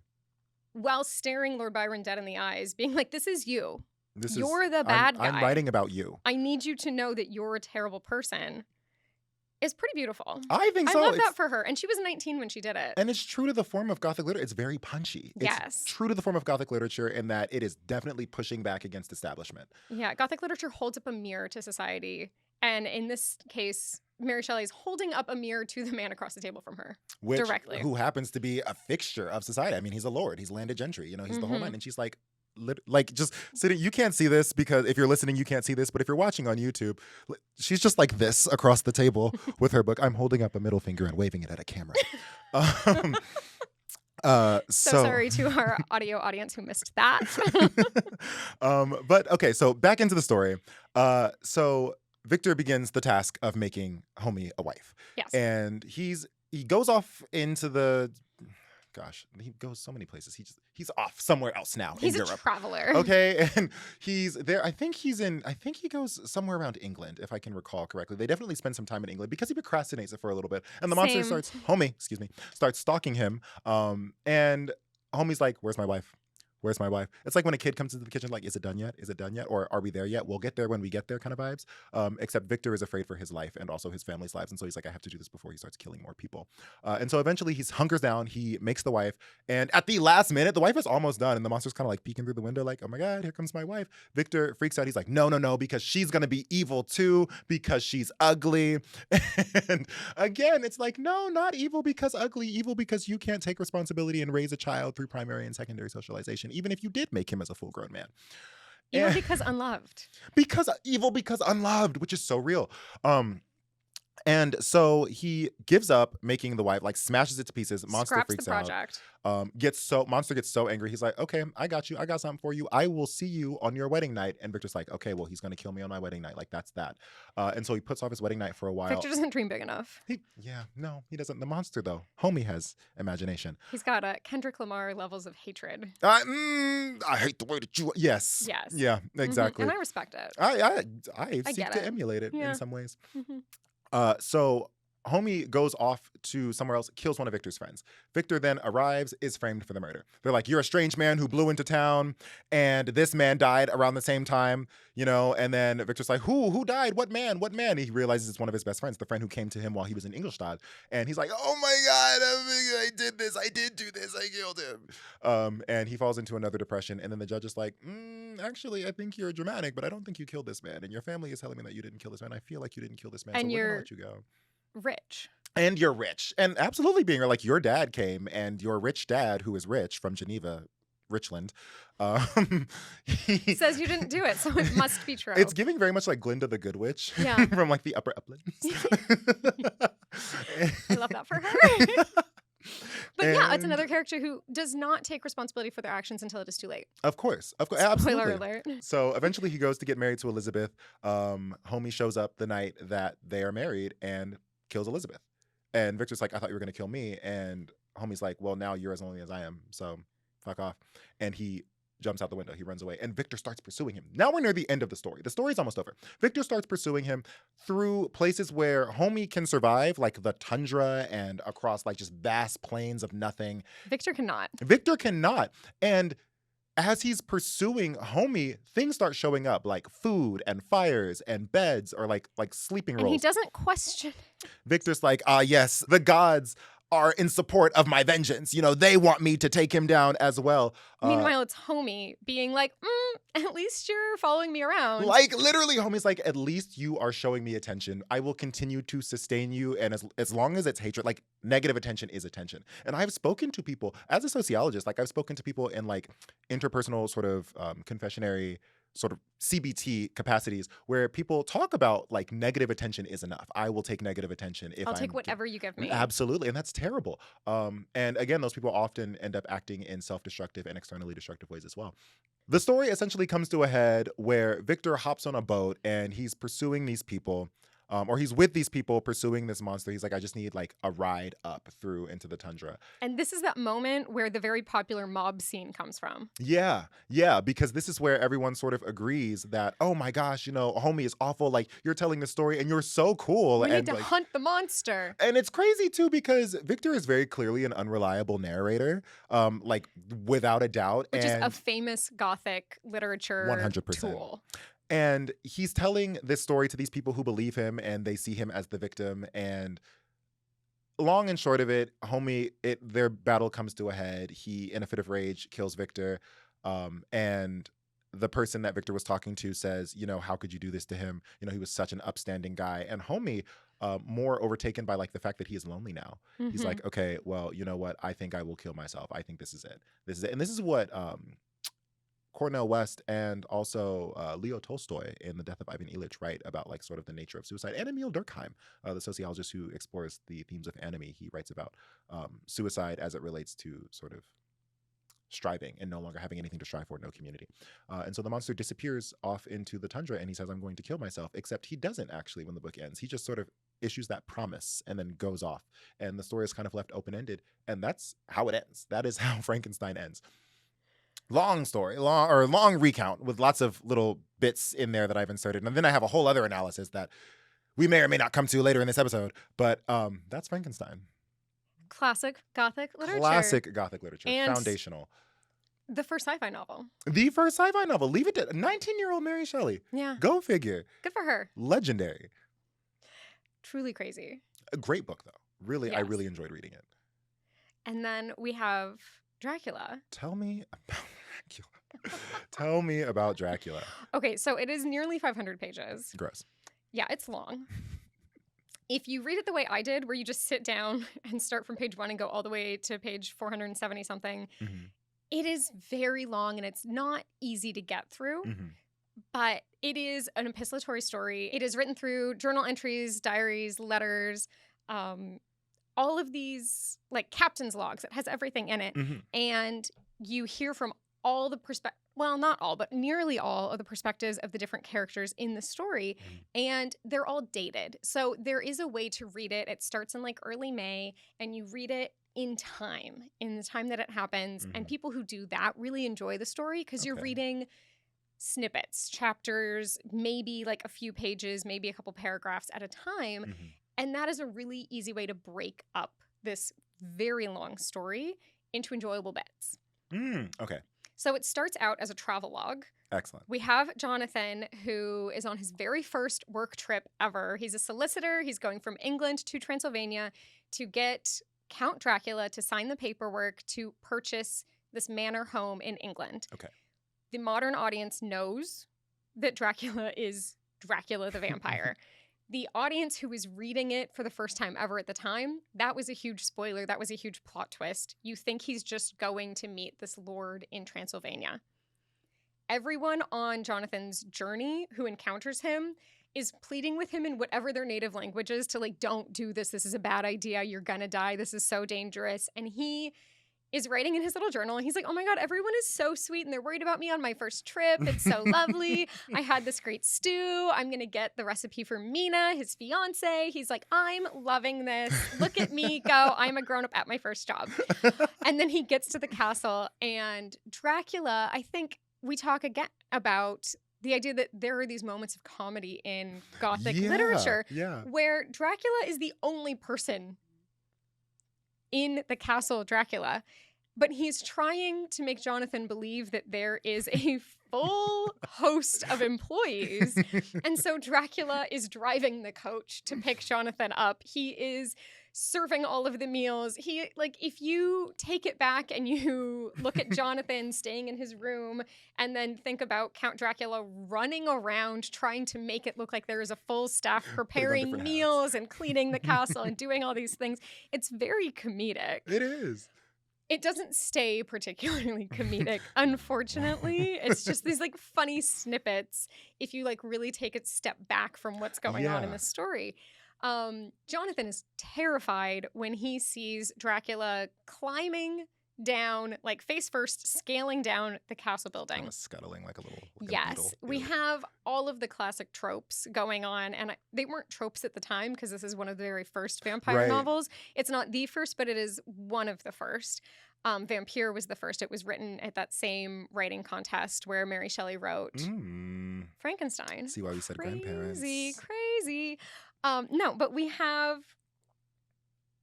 While staring Lord Byron dead in the eyes, being like, this is you. You're the bad guy. I'm writing about you. I need you to know that you're a terrible person. Is pretty beautiful. I think so. I love that for her. And she was 19 when she did it. And it's true to the form of Gothic literature. It's very punchy. It's true to the form of Gothic literature in that it is definitely pushing back against establishment. Yeah, Gothic literature holds up a mirror to society. And in this case, Mary Shelley is holding up a mirror to the man across the table from her directly. Who happens to be a fixture of society. I mean, he's a lord. He's landed gentry. You know, he's the whole nine. And she's like just sitting. You can't see this because if you're listening, you can't see this. But if you're watching on YouTube, she's just like this across the table with her book. I'm holding up a middle finger and waving it at a camera. So sorry to our audio audience who missed that. But okay, so back into the story. So Victor begins the task of making Homie a wife. Yes. And he goes off into the, gosh, he goes so many places. He's off somewhere else now in Europe. He's a traveler. Okay. And he's there. I think he goes somewhere around England, if I can recall correctly. They definitely spend some time in England because he procrastinates it for a little bit. And the monster starts stalking him. And Homie's like, where's my wife? Where's my wife? It's like when a kid comes into the kitchen, like, is it done yet? Is it done yet? Or are we there yet? We'll get there when we get there kind of vibes. Except Victor is afraid for his life and also his family's lives. And so he's like, I have to do this before he starts killing more people. And so eventually he hunkers down. He makes the wife. And at the last minute, the wife is almost done. And the monster's kind of like peeking through the window like, oh my God, here comes my wife. Victor freaks out. He's like, no, because she's going to be evil too because she's ugly. And again, it's like, no, not evil because ugly. Evil because you can't take responsibility and raise a child through primary and secondary socialization. Even if you did make him as a full-grown man. Evil because unloved. Evil because unloved, which is so real. And so he gives up making the wife, like smashes it to pieces. Monster Scraps the freaks out. project. Monster gets so angry. He's like, okay, I got you. I got something for you. I will see you on your wedding night. And Victor's like, okay, well, he's going to kill me on my wedding night. Like, that's that. And so he puts off his wedding night for a while. Victor doesn't dream big enough. No, he doesn't. The monster, though. Homie has imagination. He's got Kendrick Lamar levels of hatred. I hate the way that you... Yes. Yeah, exactly. And I respect it. I seek to emulate it in some ways. So homie goes off to somewhere else, kills one of Victor's friends. Victor then arrives, is framed for the murder. They're like, you're a strange man who blew into town, and this man died around the same time, and then Victor's like, who died? What man? He realizes it's one of his best friends, the friend who came to him while he was in Ingolstadt. And he's like, oh my God, I did this. I did do this. I killed him. And he falls into another depression. And then the judge is like, actually, I think you're dramatic, but I don't think you killed this man. And your family is telling me that you didn't kill this man. I feel like you didn't kill this man, and so we're gonna let you go. Rich. And you're rich. And absolutely being like, your dad came, and your rich dad, who is rich from Geneva, Richland, he says you didn't do it, so it must be true. It's giving very much like Glinda the Good Witch from like the Upper Uplands. I love that for her. But yeah, it's another character who does not take responsibility for their actions until it is too late. Of course. Absolutely. Spoiler alert. So eventually he goes to get married to Elizabeth. Homie shows up the night that they are married and kills Elizabeth. And Victor's like, I thought you were going to kill me. And homie's like, well, now you're as lonely as I am, so fuck off. And he jumps out the window. He runs away. And Victor starts pursuing him. Now we're near the end of the story. The story's almost over. Victor starts pursuing him through places where homie can survive, like the tundra and across like just vast plains of nothing. Victor cannot. And as he's pursuing homie, things start showing up like food and fires and beds or like sleeping rolls. And he doesn't question it. Victor's like, yes, the gods are in support of my vengeance. They want me to take him down as well. Meanwhile, it's homie being like, at least you're following me around. Like, literally, homie's like, at least you are showing me attention. I will continue to sustain you. And as long as it's hatred, like, negative attention is attention. And I've spoken to people, as a sociologist, like, I've spoken to people in, like, interpersonal sort of confessionary sort of CBT capacities where people talk about like negative attention is enough. I will take negative attention if I'll take whatever you give me. Absolutely. And that's terrible. And again, those people often end up acting in self-destructive and externally destructive ways as well. The story essentially comes to a head where Victor hops on a boat and he's pursuing these people. Or he's with these people pursuing this monster. He's like, I just need like a ride up through into the tundra. And this is that moment where the very popular mob scene comes from. Yeah, because this is where everyone sort of agrees that, oh my gosh, homie is awful. Like, you're telling the story and you're so cool. We need to hunt the monster. And it's crazy too, because Victor is very clearly an unreliable narrator, like without a doubt. Which is a famous Gothic literature 100%. tool. And he's telling this story to these people who believe him and they see him as the victim. And long and short of it, homie, their battle comes to a head. He, in a fit of rage, kills Victor. And the person that Victor was talking to says, how could you do this to him? He was such an upstanding guy. And homie, more overtaken by like the fact that he is lonely now. Mm-hmm. He's like, okay, well, you know what? I think I will kill myself. I think this is it. And this is what... Cornel West and also Leo Tolstoy in The Death of Ivan Ilyich write about like sort of the nature of suicide. And Emil Durkheim, the sociologist who explores the themes of anime, he writes about suicide as it relates to sort of striving and no longer having anything to strive for, no community. And so the monster disappears off into the tundra and he says, I'm going to kill myself, except he doesn't actually when the book ends. He just sort of issues that promise and then goes off. And the story is kind of left open-ended. And that's how it ends. That is how Frankenstein ends. Long story, long recount with lots of little bits in there that I've inserted. And then I have a whole other analysis that we may or may not come to later in this episode. But that's Frankenstein. Classic Gothic literature. And foundational. The first sci-fi novel. Leave it to 19-year-old Mary Shelley. Yeah. Go figure. Good for her. Legendary. Truly crazy. A great book, though. Really, yes. I really enjoyed reading it. And then we have Dracula. Tell me about Dracula. Okay, so it is nearly 500 pages. Gross. Yeah, it's long. If you read it the way I did, where you just sit down and start from page 1 and go all the way to page 470 something, it is very long and it's not easy to get through. But It is an epistolatory story. It is written through journal entries, diaries, letters, all of these, like captain's logs. It has everything in it. Mm-hmm. And you hear from all the well, not all, but nearly all of the perspectives of the different characters in the story. And they're all dated. So there is a way to read it. It starts in like early May, and you read it in the time that it happens. And people who do that really enjoy the story because you're reading snippets, chapters, maybe like a few pages, maybe a couple paragraphs at a time. And that is a really easy way to break up this very long story into enjoyable bits. Okay. So it starts out as a travelogue. Excellent. We have Jonathan, who is on his very first work trip ever. He's a solicitor. He's going from England to Transylvania to get Count Dracula to sign the paperwork to purchase this manor home in England. Okay. The modern audience knows that Dracula is Dracula the vampire. The audience who was reading it for the first time ever at the time, that was a huge spoiler. That was a huge plot twist. You think he's just going to meet this lord in Transylvania. Everyone on Jonathan's journey who encounters him is pleading with him in whatever their native language is to like, don't do this. This is a bad idea. You're gonna die. This is so dangerous. And he is writing in his little journal, and he's like, oh my God, everyone is so sweet, and they're worried about me on my first trip. It's so lovely. I had this great stew. I'm going to get the recipe for Mina, his fiance. He's like, I'm loving this. Look at me go. I'm a grown-up at my first job. And then he gets to the castle, and Dracula, I think we talk again about the idea that there are these moments of comedy in Gothic literature where Dracula is the only person in the castle Dracula, but he's trying to make Jonathan believe that there is a full host of employees. And so Dracula is driving the coach to pick Jonathan up. He is serving all of the meals. He, like, if you take it back and you look at Jonathan staying in his room and then think about Count Dracula running around trying to make it look like there is a full staff preparing meals and cleaning the castle and doing all these things, it's very comedic. It is. It doesn't stay particularly comedic, unfortunately. It's just these like funny snippets if you like really take a step back from what's going on in the story. Jonathan is terrified when he sees Dracula climbing down, like face first, scaling down the castle building. Kind of scuttling like a little beetle. We have all of the classic tropes going on, and they weren't tropes at the time because this is one of the very first vampire novels. It's not the first, but it is one of the first. Vampire was the first. It was written at that same writing contest where Mary Shelley wrote Frankenstein. See why we said grandparents. Crazy. No, but we have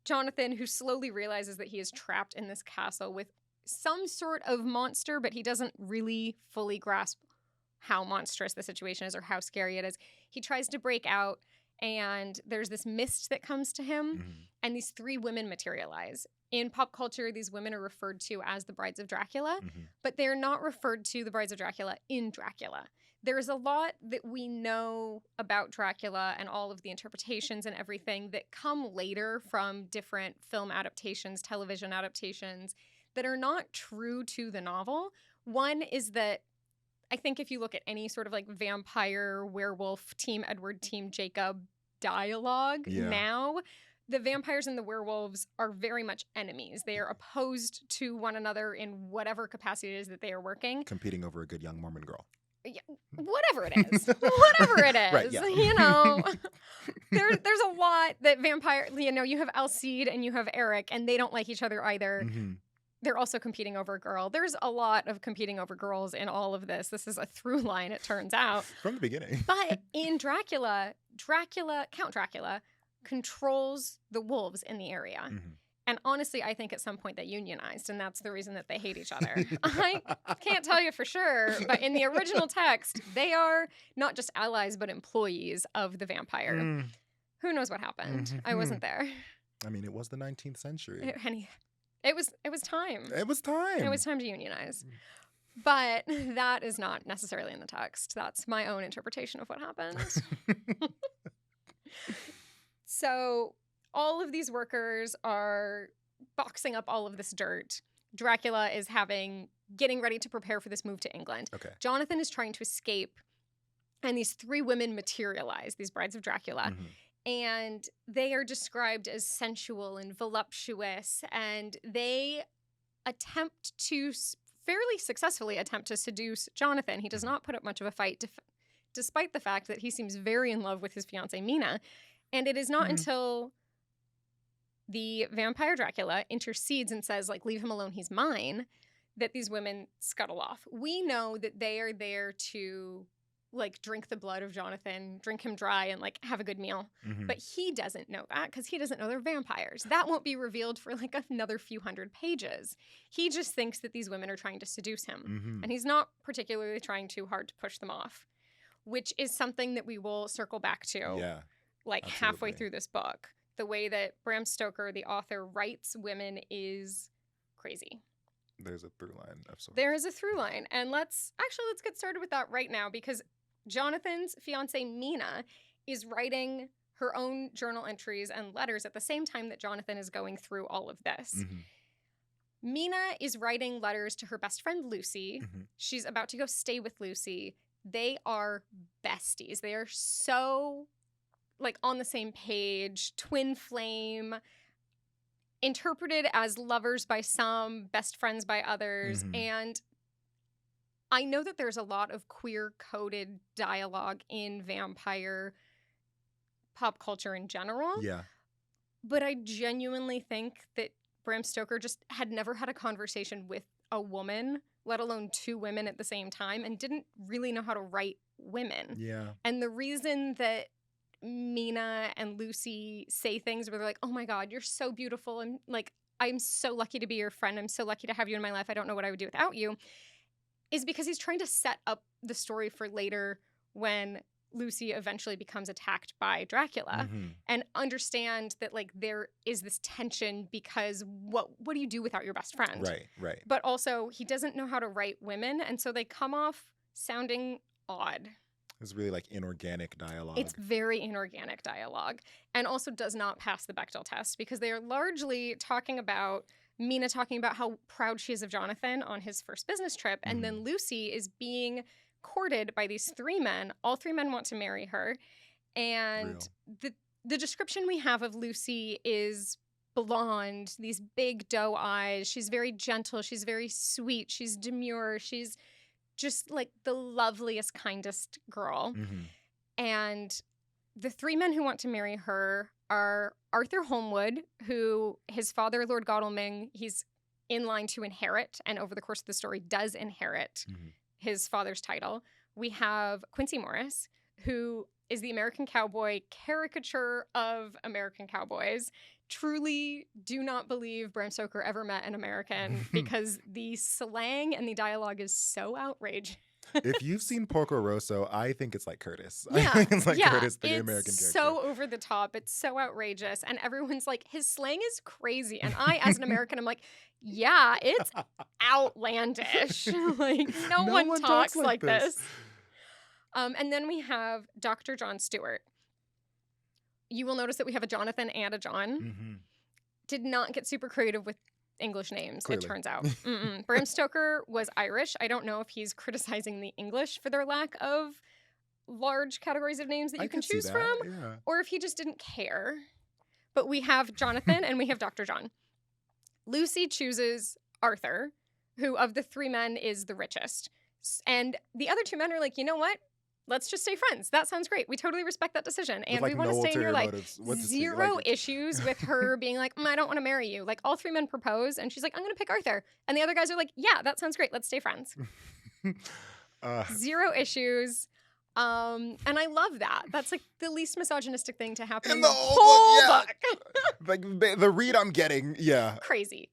Jonathan who slowly realizes that he is trapped in this castle with some sort of monster, but he doesn't really fully grasp how monstrous the situation is or how scary it is. He tries to break out, and there's this mist that comes to him, and these three women materialize. In pop culture, these women are referred to as the Brides of Dracula, but they're not referred to the Brides of Dracula in Dracula. There's a lot that we know about Dracula and all of the interpretations and everything that come later from different film adaptations, television adaptations, that are not true to the novel. One is that I think if you look at any sort of like vampire, werewolf, Team Edward, Team Jacob dialogue now, the vampires and the werewolves are very much enemies. They are opposed to one another in whatever capacity it is that they are working. Competing over a good young Mormon girl. Yeah, whatever it is. Whatever it is. Right, yeah. You know, there's a lot that vampire, you know, you have Alcide and you have Eric, and they don't like each other either. They're also competing over a girl. There's a lot of competing over girls in all of this. This is a through line, it turns out. From the beginning. But in Count Dracula controls the wolves in the area. And honestly, I think at some point they unionized, and that's the reason that they hate each other. I can't tell you for sure, but in the original text, they are not just allies, but employees of the vampire. Who knows what happened? I wasn't there. I mean, it was the 19th century. It was time. It was time. It was time to unionize. But that is not necessarily in the text. That's my own interpretation of what happened. So all of these workers are boxing up all of this dirt. Dracula is getting ready to prepare for this move to England. Okay. Jonathan is trying to escape And these 3 women materialize, these brides of Dracula. And they are described as sensual and voluptuous. And they attempt to fairly successfully attempt to seduce Jonathan. He does not put up much of a fight, despite the fact that he seems very in love with his fiancée Mina. And it is not until the vampire Dracula intercedes and says, like, leave him alone, he's mine, that these women scuttle off. We know that they are there to, like, drink the blood of Jonathan, drink him dry, and, like, have a good meal. But he doesn't know that because he doesn't know they're vampires. That won't be revealed for, like, another few hundred pages. He just thinks that these women are trying to seduce him. And he's not particularly trying too hard to push them off, which is something that we will circle back to, halfway through this book. The way that Bram Stoker, the author, writes women is crazy. There's a through line of sorts. There is a through line. And let's get started with that right now, because Jonathan's fiancée, Mina, is writing her own journal entries and letters at the same time that Jonathan is going through all of this. Mina is writing letters to her best friend, Lucy. She's about to go stay with Lucy. They are besties. They are so, like, on the same page, twin flame, interpreted as lovers by some, best friends by others. And I know that there's a lot of queer-coded dialogue in vampire pop culture in general. But I genuinely think that Bram Stoker just had never had a conversation with a woman, let alone 2 women at the same time, and didn't really know how to write women. And the reason that Mina and Lucy say things where they're like, oh my God, you're so beautiful. And, like, I'm so lucky to be your friend. I'm so lucky to have you in my life. I don't know what I would do without you. Is because he's trying to set up the story for later when Lucy eventually becomes attacked by Dracula, and understand that, like, there is this tension because what do you do without your best friend? Right. But also he doesn't know how to write women. And so they come off sounding odd. It's really, like, inorganic dialogue. It's very inorganic dialogue, and also does not pass the Bechdel test, because they are largely talking about Mina talking about how proud she is of Jonathan on his first business trip, and then Lucy is being courted by these 3 men. All 3 men want to marry her, and the description we have of Lucy is blonde, these big doe eyes. She's very gentle. She's very sweet. She's demure. She's just, like, the loveliest, kindest girl. And the 3 men who want to marry her are Arthur Holmwood, who his father, Lord Godalming, he's in line to inherit, and over the course of the story does inherit his father's title. We have Quincy Morris, who is the American cowboy caricature of American cowboys. Truly do not believe Bram Stoker ever met an American, because the slang and the dialogue is so outrageous. If you've seen Porco Rosso, I think it's like Curtis. I think it's like Curtis, the American character. It's so over the top. It's so outrageous. And everyone's like, his slang is crazy. And I, as an American, I'm like, yeah, it's outlandish. Like, no one talks like this. And then we have Dr. John Stewart. You will notice that we have a Jonathan and a John. Did not get super creative with English names, Clearly. It turns out. Bram Stoker was Irish. I don't know if he's criticizing the English for their lack of large categories of names that you can choose from, or if he just didn't care. But we have Jonathan and we have Dr. John. Lucy chooses Arthur, who of the 3 men is the richest. And the other 2 men are like, you know what? Let's just stay friends. That sounds great. We totally respect that decision. And we want to stay in your life. Zero issues with her being like, I don't want to marry you. Like, all 3 men propose, and she's like, I'm going to pick Arthur. And the other guys are like, yeah, that sounds great. Let's stay friends. Zero issues. And I love that. That's, like, the least misogynistic thing to happen in the whole book. Like, the read I'm getting, Crazy.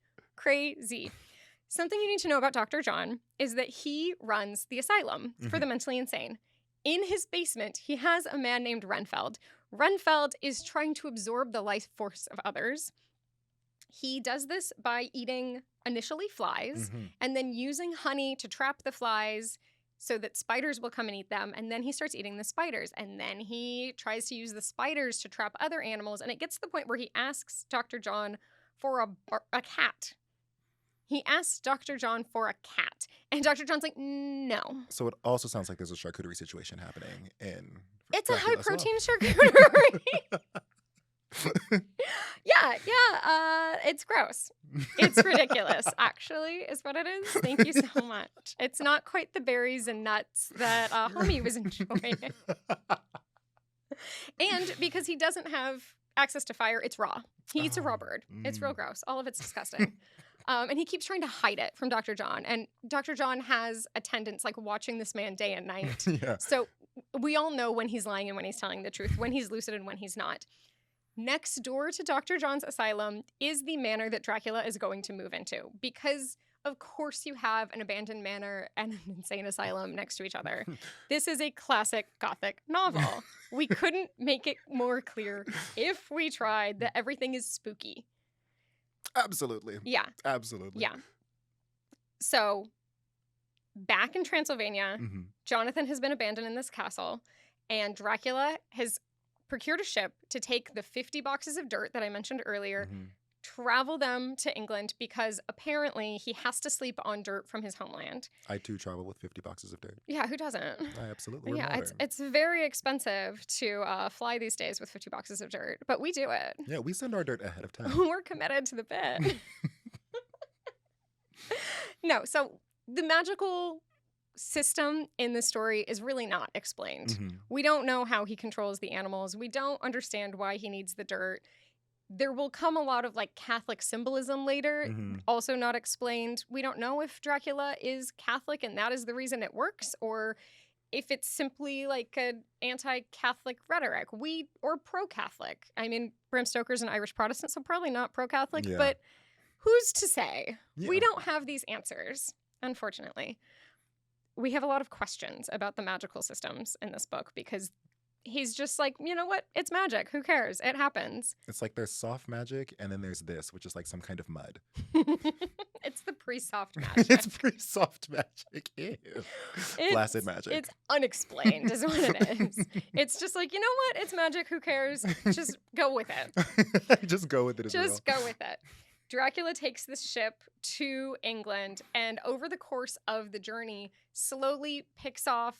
Something you need to know about Dr. John is that he runs the asylum for the mentally insane. In his basement, he has a man named Renfeld. Renfeld is trying to absorb the life force of others. He does this by eating initially flies and then using honey to trap the flies so that spiders will come and eat them. And then he starts eating the spiders. And then he tries to use the spiders to trap other animals. And it gets to the point where he asks Dr. John for a cat. He asks Dr. John for a cat. And Dr. John's like, no. So it also sounds like there's a charcuterie situation happening in It's a Dracula as well. high-protein charcuterie. Yeah. It's gross. It's ridiculous, actually, is what it is. Thank you so much. It's not quite the berries and nuts that Homie was enjoying. And because he doesn't have access to fire, it's raw. He eats a raw bird. It's real gross. All of it's disgusting. And he keeps trying to hide it from Dr. John. And Dr. John has attendants like watching this man day and night. Yeah. So we all know when he's lying and when he's telling the truth, when he's lucid and when he's not. Next door to Dr. John's asylum is the manor that Dracula is going to move into. Because, of course, you have an abandoned manor and an insane asylum next to each other. This is a classic Gothic novel. We couldn't make it more clear if we tried that everything is spooky. Absolutely. Yeah. Absolutely. Yeah. So, back in Transylvania, Jonathan has been abandoned in this castle, and Dracula has procured a ship to take the 50 boxes of dirt that I mentioned earlier, travel them to England because apparently he has to sleep on dirt from his homeland. I too travel with 50 boxes of dirt. Yeah, who doesn't? I absolutely. Yeah, it's very expensive to fly these days with 50 boxes of dirt, but we do it. Yeah, we send our dirt ahead of time. We're committed to the bit. No, so the magical system in the story is really not explained. We don't know how he controls the animals. We don't understand why he needs the dirt. There will come a lot of like Catholic symbolism later, also not explained. We don't know if Dracula is Catholic and that is the reason it works, or if it's simply like an anti-Catholic rhetoric, or pro-Catholic. I mean, Bram Stoker's an Irish Protestant, so probably not pro-Catholic, but who's to say? Yeah. We don't have these answers, unfortunately. We have a lot of questions about the magical systems in this book because he's just like, you know what? It's magic. Who cares? It happens. It's like there's soft magic and then there's this, which is like some kind of mud. It's the pre-soft magic. It's pre-soft magic. Ew. Flaccid magic. It's unexplained is what it is. It's just like, you know what? It's magic. Who cares? Just go with it. Just go with it. Just go with it. Dracula takes this ship to England and over the course of the journey slowly picks off,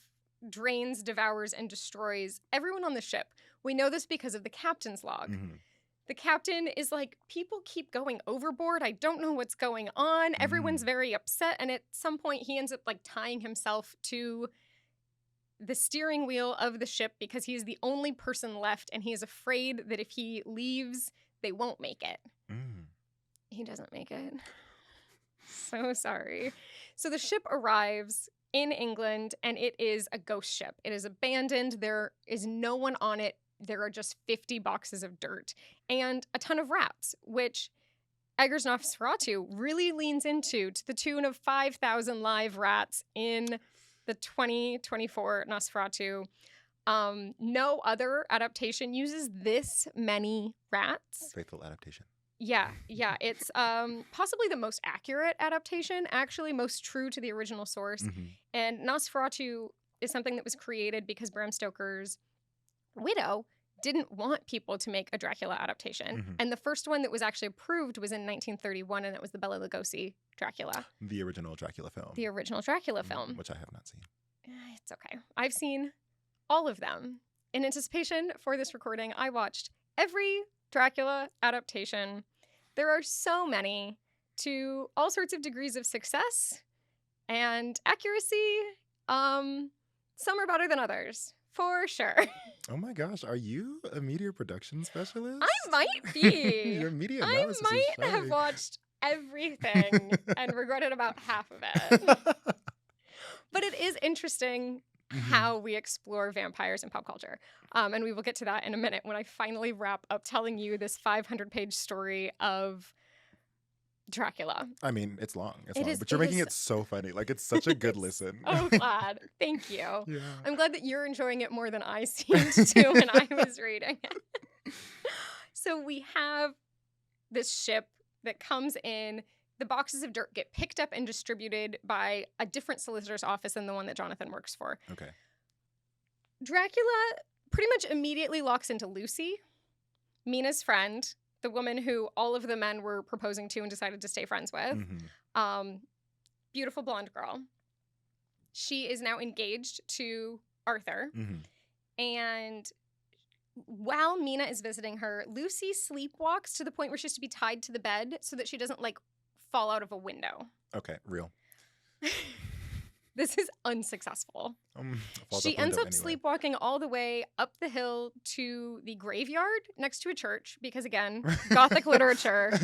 drains, devours, and destroys everyone on the ship. We know this because of the captain's log. The captain is like, people keep going overboard. I don't know what's going on. Everyone's very upset. And at some point he ends up like tying himself to the steering wheel of the ship because he is the only person left and he is afraid that if he leaves, they won't make it. He doesn't make it. So sorry. So the ship arrives in England and it is a ghost ship. It is abandoned. There is no one on it. There are just 50 boxes of dirt and a ton of rats, which Eggers' Nosferatu really leans into to the tune of 5,000 live rats in the 2024 Nosferatu. No other adaptation uses this many rats. Faithful adaptation. Yeah. It's possibly the most accurate adaptation, actually, most true to the original source. And Nosferatu is something that was created because Bram Stoker's widow didn't want people to make a Dracula adaptation. And the first one that was actually approved was in 1931, and it was the Bela Lugosi Dracula. The original Dracula film. The original Dracula film. Which I have not seen. It's okay. I've seen all of them. In anticipation for this recording, I watched every Dracula adaptation. There are so many to all sorts of degrees of success and accuracy. Some are better than others, for sure. Oh my gosh, are you a media production specialist? I might be. Your media analysis I might is have watched everything and regretted about half of it. But it is interesting how we explore vampires in pop culture. And we will get to that in a minute when I finally wrap up telling you this 500-page story of Dracula. I mean, it's long. It but you're making it so funny. Like, it's such a good listen. Oh, glad. Thank you. Yeah. I'm glad that you're enjoying it more than I seemed to when I was reading it. So we have this ship that comes in. The boxes of dirt get picked up and distributed by a different solicitor's office than the one that Jonathan works for. Okay. Dracula pretty much immediately locks into Lucy, Mina's friend, the woman who all of the men were proposing to and decided to stay friends with. Beautiful blonde girl. She is now engaged to Arthur. And while Mina is visiting her, Lucy sleepwalks to the point where she has to be tied to the bed so that she doesn't, like, fall out of a window. Okay, real. This is unsuccessful. Falls She out the ends window up anyway. sleepwalking all the way up the hill to the graveyard next to a church because, again, Gothic literature,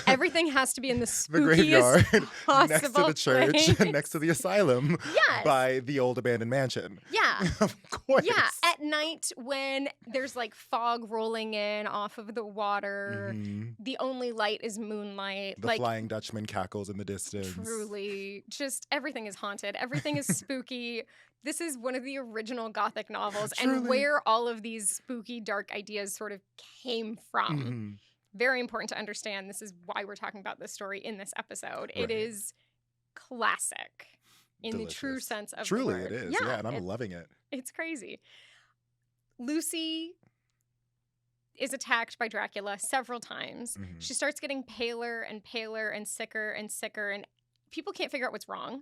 everything has to be in the spookiest The graveyard possible next to the church, place. next to the asylum, Yes. by the old abandoned mansion. Yeah. Of course. Yeah, at night when there's like fog rolling in off of the water, the only light is moonlight. The like, Flying Dutchman cackles in the distance. Truly, just everything is haunted. Everything is spooky. This is one of the original Gothic novels, and where all of these spooky, dark ideas sort of came from. Very important to understand. This is why we're talking about this story in this episode. It is classic in the true sense of the word. Truly, it is. Yeah, and I'm loving it. It's crazy. Lucy is attacked by Dracula several times. She starts getting paler and paler and sicker, and people can't figure out what's wrong.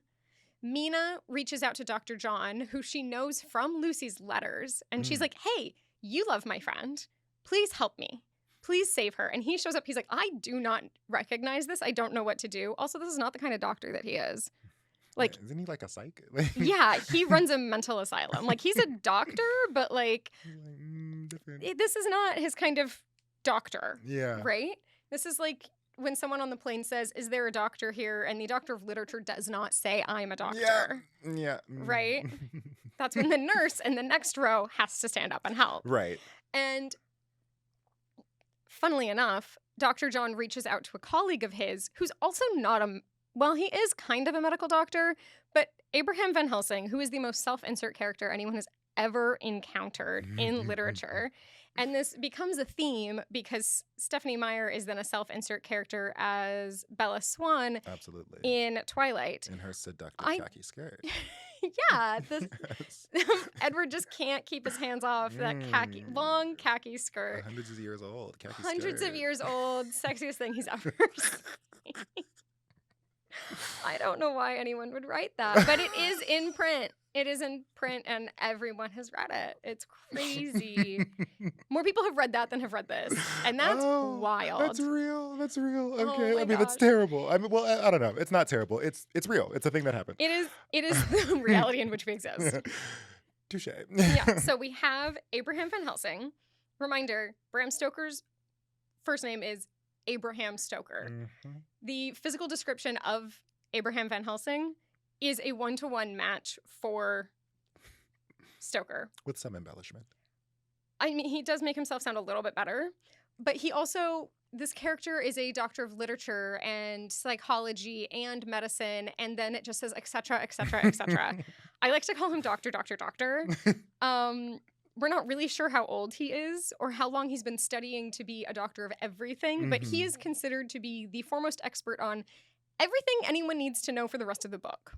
Mina reaches out to Dr. John, who she knows from Lucy's letters, and she's like, hey, you love my friend. Please help me. Please save her. And he shows up. He's like, I do not recognize this. I don't know what to do. Also, this is not the kind of doctor that he is. Like, isn't he like a psych? Yeah, he runs a mental asylum. Like, he's a doctor, but like, this is not his kind of doctor. Yeah. Right? This is like when someone on the plane says, is there a doctor here? And the doctor of literature does not say, I'm a doctor. Yeah. Right? That's when the nurse in the next row has to stand up and help. Right. And funnily enough, Dr. John reaches out to a colleague of his who's also not well, he is kind of a medical doctor, but Abraham Van Helsing, who is the most self-insert character anyone has ever encountered in literature. And this becomes a theme because Stephenie Meyer is then a self-insert character as Bella Swan in Twilight. In her seductive khaki skirt. Yeah. Edward just can't keep his hands off that long khaki skirt. Hundreds of years old. Hundreds of years old. Sexiest thing he's ever seen. I don't know why anyone would write that, but it is in print. It is in print, and everyone has read it. It's crazy. More people have read that than have read this, and that's wild. That's real. That's real. Okay, Oh my I mean that's terrible. I mean, well, I don't know. It's not terrible. It's real. It's a thing that happened. It is the reality in which we exist. Touche. Yeah. So we have Abraham Van Helsing. Reminder: Bram Stoker's first name is Abraham Stoker. The physical description of Abraham Van Helsing is a 1-to-1 match for Stoker. With some embellishment. I mean, he does make himself sound a little bit better, but he also, this character is a doctor of literature and psychology and medicine, and then it just says et cetera, et cetera, et cetera. I like to call him Doctor. We're not really sure how old he is or how long he's been studying to be a doctor of everything, but he is considered to be the foremost expert on everything anyone needs to know for the rest of the book.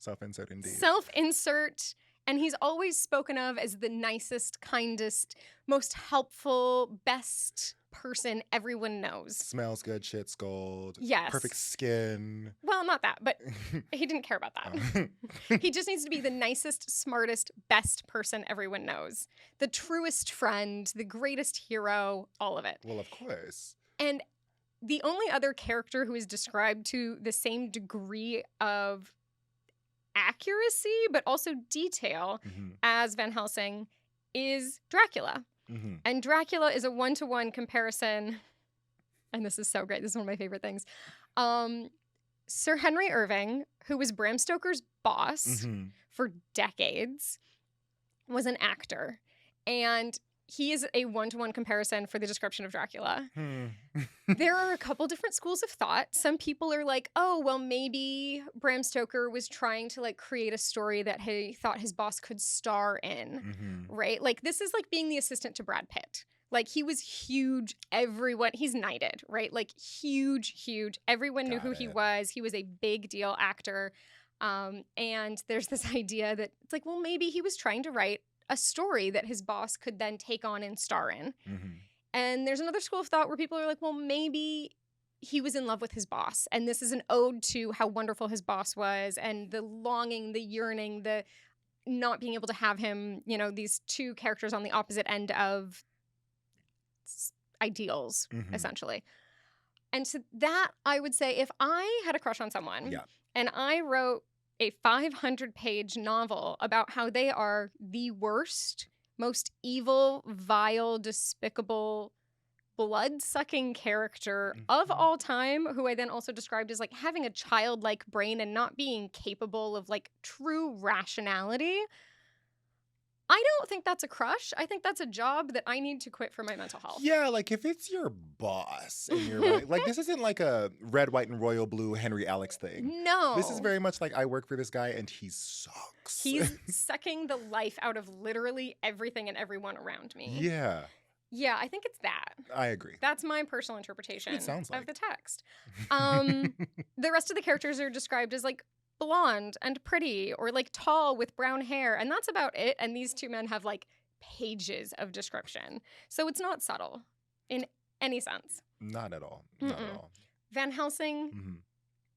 Self-insert indeed. Self-insert. And he's always spoken of as the nicest, kindest, most helpful, best person everyone knows. Smells good, shit's gold. Yes. Perfect skin. Well, not that, but he didn't care about that. He just needs to be the nicest, smartest, best person everyone knows. The truest friend, the greatest hero, all of it. Well, of course. And the only other character who is described to the same degree of accuracy, but also detail as Van Helsing is Dracula. And Dracula is a 1-to-1 comparison. And this is so great. This is one of my favorite things. Sir Henry Irving, who was Bram Stoker's boss for decades, was an actor. And he is a 1-to-1 comparison for the description of Dracula. There are a couple different schools of thought. Some people are like, oh, well, maybe Bram Stoker was trying to like create a story that he thought his boss could star in, right? Like this is like being the assistant to Brad Pitt. Like he was huge. He's knighted, right? Like huge. Everyone knew who he was. He was a big deal actor. And there's this idea that it's like, well, maybe he was trying to write a story that his boss could then take on and star in. And there's another school of thought where people are like, well, maybe he was in love with his boss. And this is an ode to how wonderful his boss was and the longing, the yearning, the not being able to have him, you know, these two characters on the opposite end of ideals, essentially. And to that, I would say if I had a crush on someone and I wrote a 500-page novel about how they are the worst, most evil, vile, despicable, blood-sucking character of all time, who I then also described as like having a childlike brain and not being capable of like true rationality, I don't think that's a crush. I think that's a job that I need to quit for my mental health. Yeah, like if it's your boss and you're like this isn't like a red, white, and royal blue Henry Alex thing. No. This is very much like I work for this guy and he sucks. He's sucking the life out of literally everything and everyone around me. Yeah. Yeah, I think it's that. I agree. That's my personal interpretation It sounds like of the text. The rest of the characters are described as like blonde and pretty or like tall with brown hair, and that's about it. And these two men have like pages of description. So it's not subtle in any sense. Not at all. Not at all. Van Helsing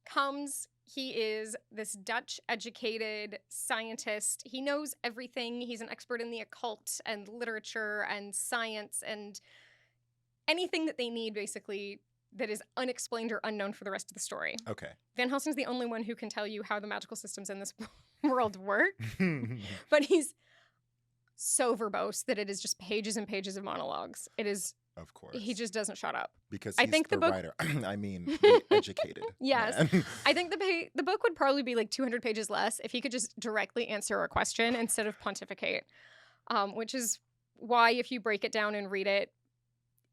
comes. He is this Dutch-educated scientist. He knows everything. He's an expert in the occult and literature and science and anything that they need, basically, that is unexplained or unknown for the rest of the story. Okay. Van Helsing's the only one who can tell you how the magical systems in this world work. But he's so verbose that it is just pages and pages of monologues. It is... Of course. He just doesn't shut up. Because I he's think the book... writer. I mean, the educated. Yes. Man. I think the book would probably be like 200 pages less if he could just directly answer a question instead of pontificate, which is why if you break it down and read it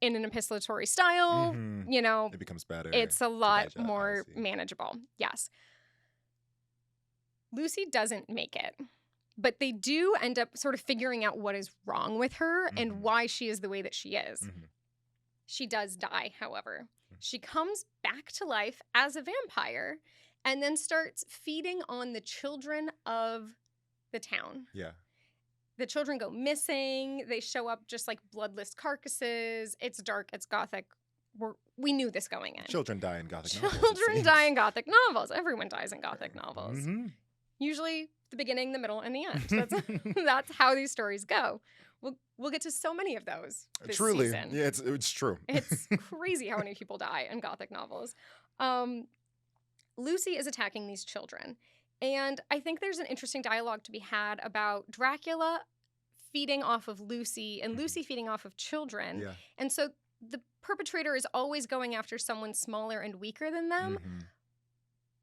in an epistolatory style, you know... It becomes better. It's a lot more manageable. Yes. Lucy doesn't make it. But they do end up sort of figuring out what is wrong with her and why she is the way that she is. She does die, however. She comes back to life as a vampire and then starts feeding on the children of the town. Yeah. The children go missing. They show up just like bloodless carcasses. It's dark. It's Gothic. We knew this going in. Children die in Gothic novels. Children die in Gothic novels. Everyone dies in Gothic novels. Usually the beginning, the middle, and the end. That's how these stories go. We'll get to so many of those this Truly. season. Yeah, it's true. It's crazy how many people die in Gothic novels. Lucy is attacking these children. And I think there's an interesting dialogue to be had about Dracula feeding off of Lucy and Lucy feeding off of children. Yeah. And so the perpetrator is always going after someone smaller and weaker than them.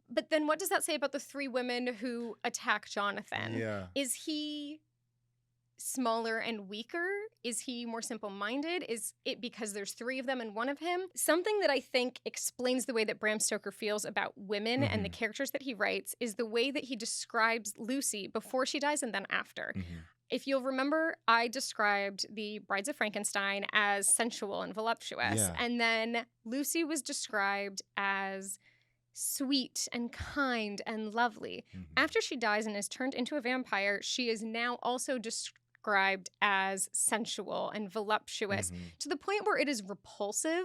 But then what does that say about the three women who attack Jonathan? Yeah. Is he smaller and weaker? Is he more simple-minded? Is it because there's three of them and one of him? Something that I think explains the way that Bram Stoker feels about women and the characters that he writes is the way that he describes Lucy before she dies and then after. If you'll remember, I described the Brides of Frankenstein as sensual and voluptuous. Yeah. And then Lucy was described as sweet and kind and lovely. After she dies and is turned into a vampire, she is now also described as sensual and voluptuous to the point where it is repulsive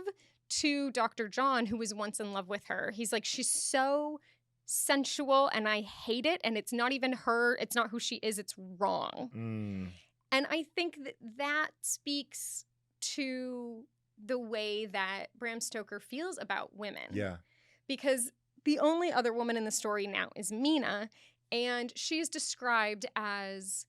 to Dr. John, who was once in love with her. He's like, she's so sensual and I hate it, and it's not even her, it's not who she is, it's wrong. And I think that speaks to the way that Bram Stoker feels about women. Yeah. Because the only other woman in the story now is Mina, and she is described as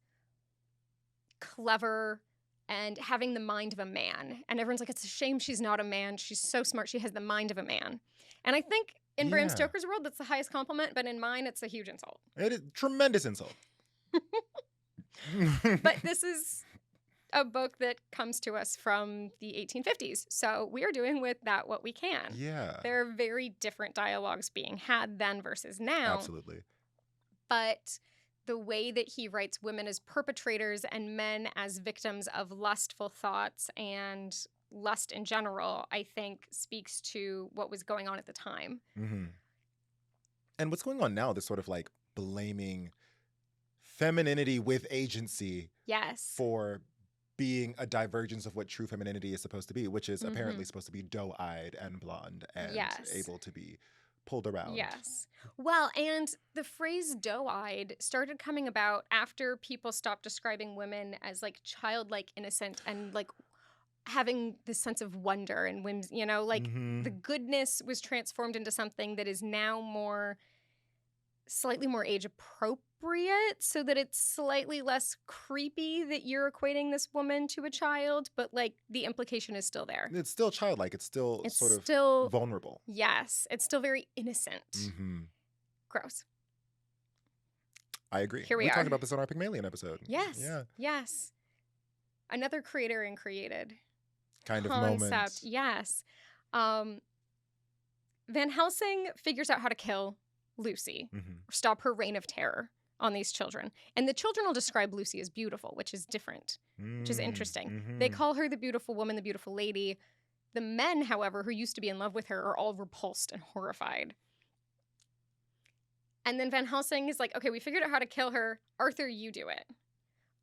clever and having the mind of a man. And everyone's like, it's a shame she's not a man. She's so smart. She has the mind of a man. And I think in Bram Stoker's world, that's the highest compliment, but in mine, it's a huge insult. It is tremendous insult. But this is a book that comes to us from the 1850s. So we are doing with that what we can. Yeah. There are very different dialogues being had then versus now. Absolutely. But the way that he writes women as perpetrators and men as victims of lustful thoughts and lust in general, I think speaks to what was going on at the time. And what's going on now, this sort of like blaming femininity with agency Yes. for being a divergence of what true femininity is supposed to be, which is Mhm. apparently supposed to be doe-eyed and blonde and Yes. able to be pulled around. Yes. Well, and the phrase doe-eyed started coming about after people stopped describing women as like childlike, innocent, and like having this sense of wonder and whims, you know, like Mhm. the goodness was transformed into something that is now slightly more age appropriate, so that it's slightly less creepy that you're equating this woman to a child, but like the implication is still there. It's still childlike. It's still It's sort of still, vulnerable. yes, it's still very innocent. Mm-hmm. Gross. I agree. Here we talked are. about this on our Pygmalion episode. Yes. Yeah. Yes. Another creator and created Kind of concept. moment. Yes. Van Helsing figures out how to kill Lucy, Mm-hmm. or stop her reign of terror on these children. And the children will describe Lucy as beautiful, which is different, which is interesting. Mm-hmm. They call her the beautiful woman, the beautiful lady. The men, however, who used to be in love with her are all repulsed and horrified. And then Van Helsing is like, okay, we figured out how to kill her. Arthur, you do it.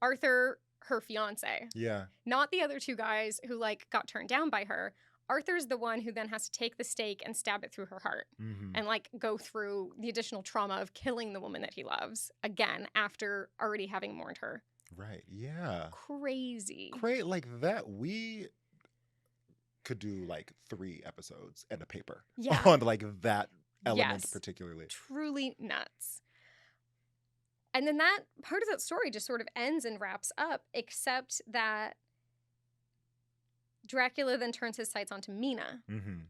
Arthur, her fiance. Yeah. Not the other two guys who like got turned down by her. Arthur's the one who then has to take the stake and stab it through her heart Mm-hmm. and like go through the additional trauma of killing the woman that he loves again after already having mourned her. Right. Yeah. Crazy. Great. Like that. We could do like 3 episodes and a paper Yeah. on like that element Yes. particularly. Truly nuts. And then that part of that story just sort of ends and wraps up, except that Dracula then turns his sights onto Mina. Mm-hmm.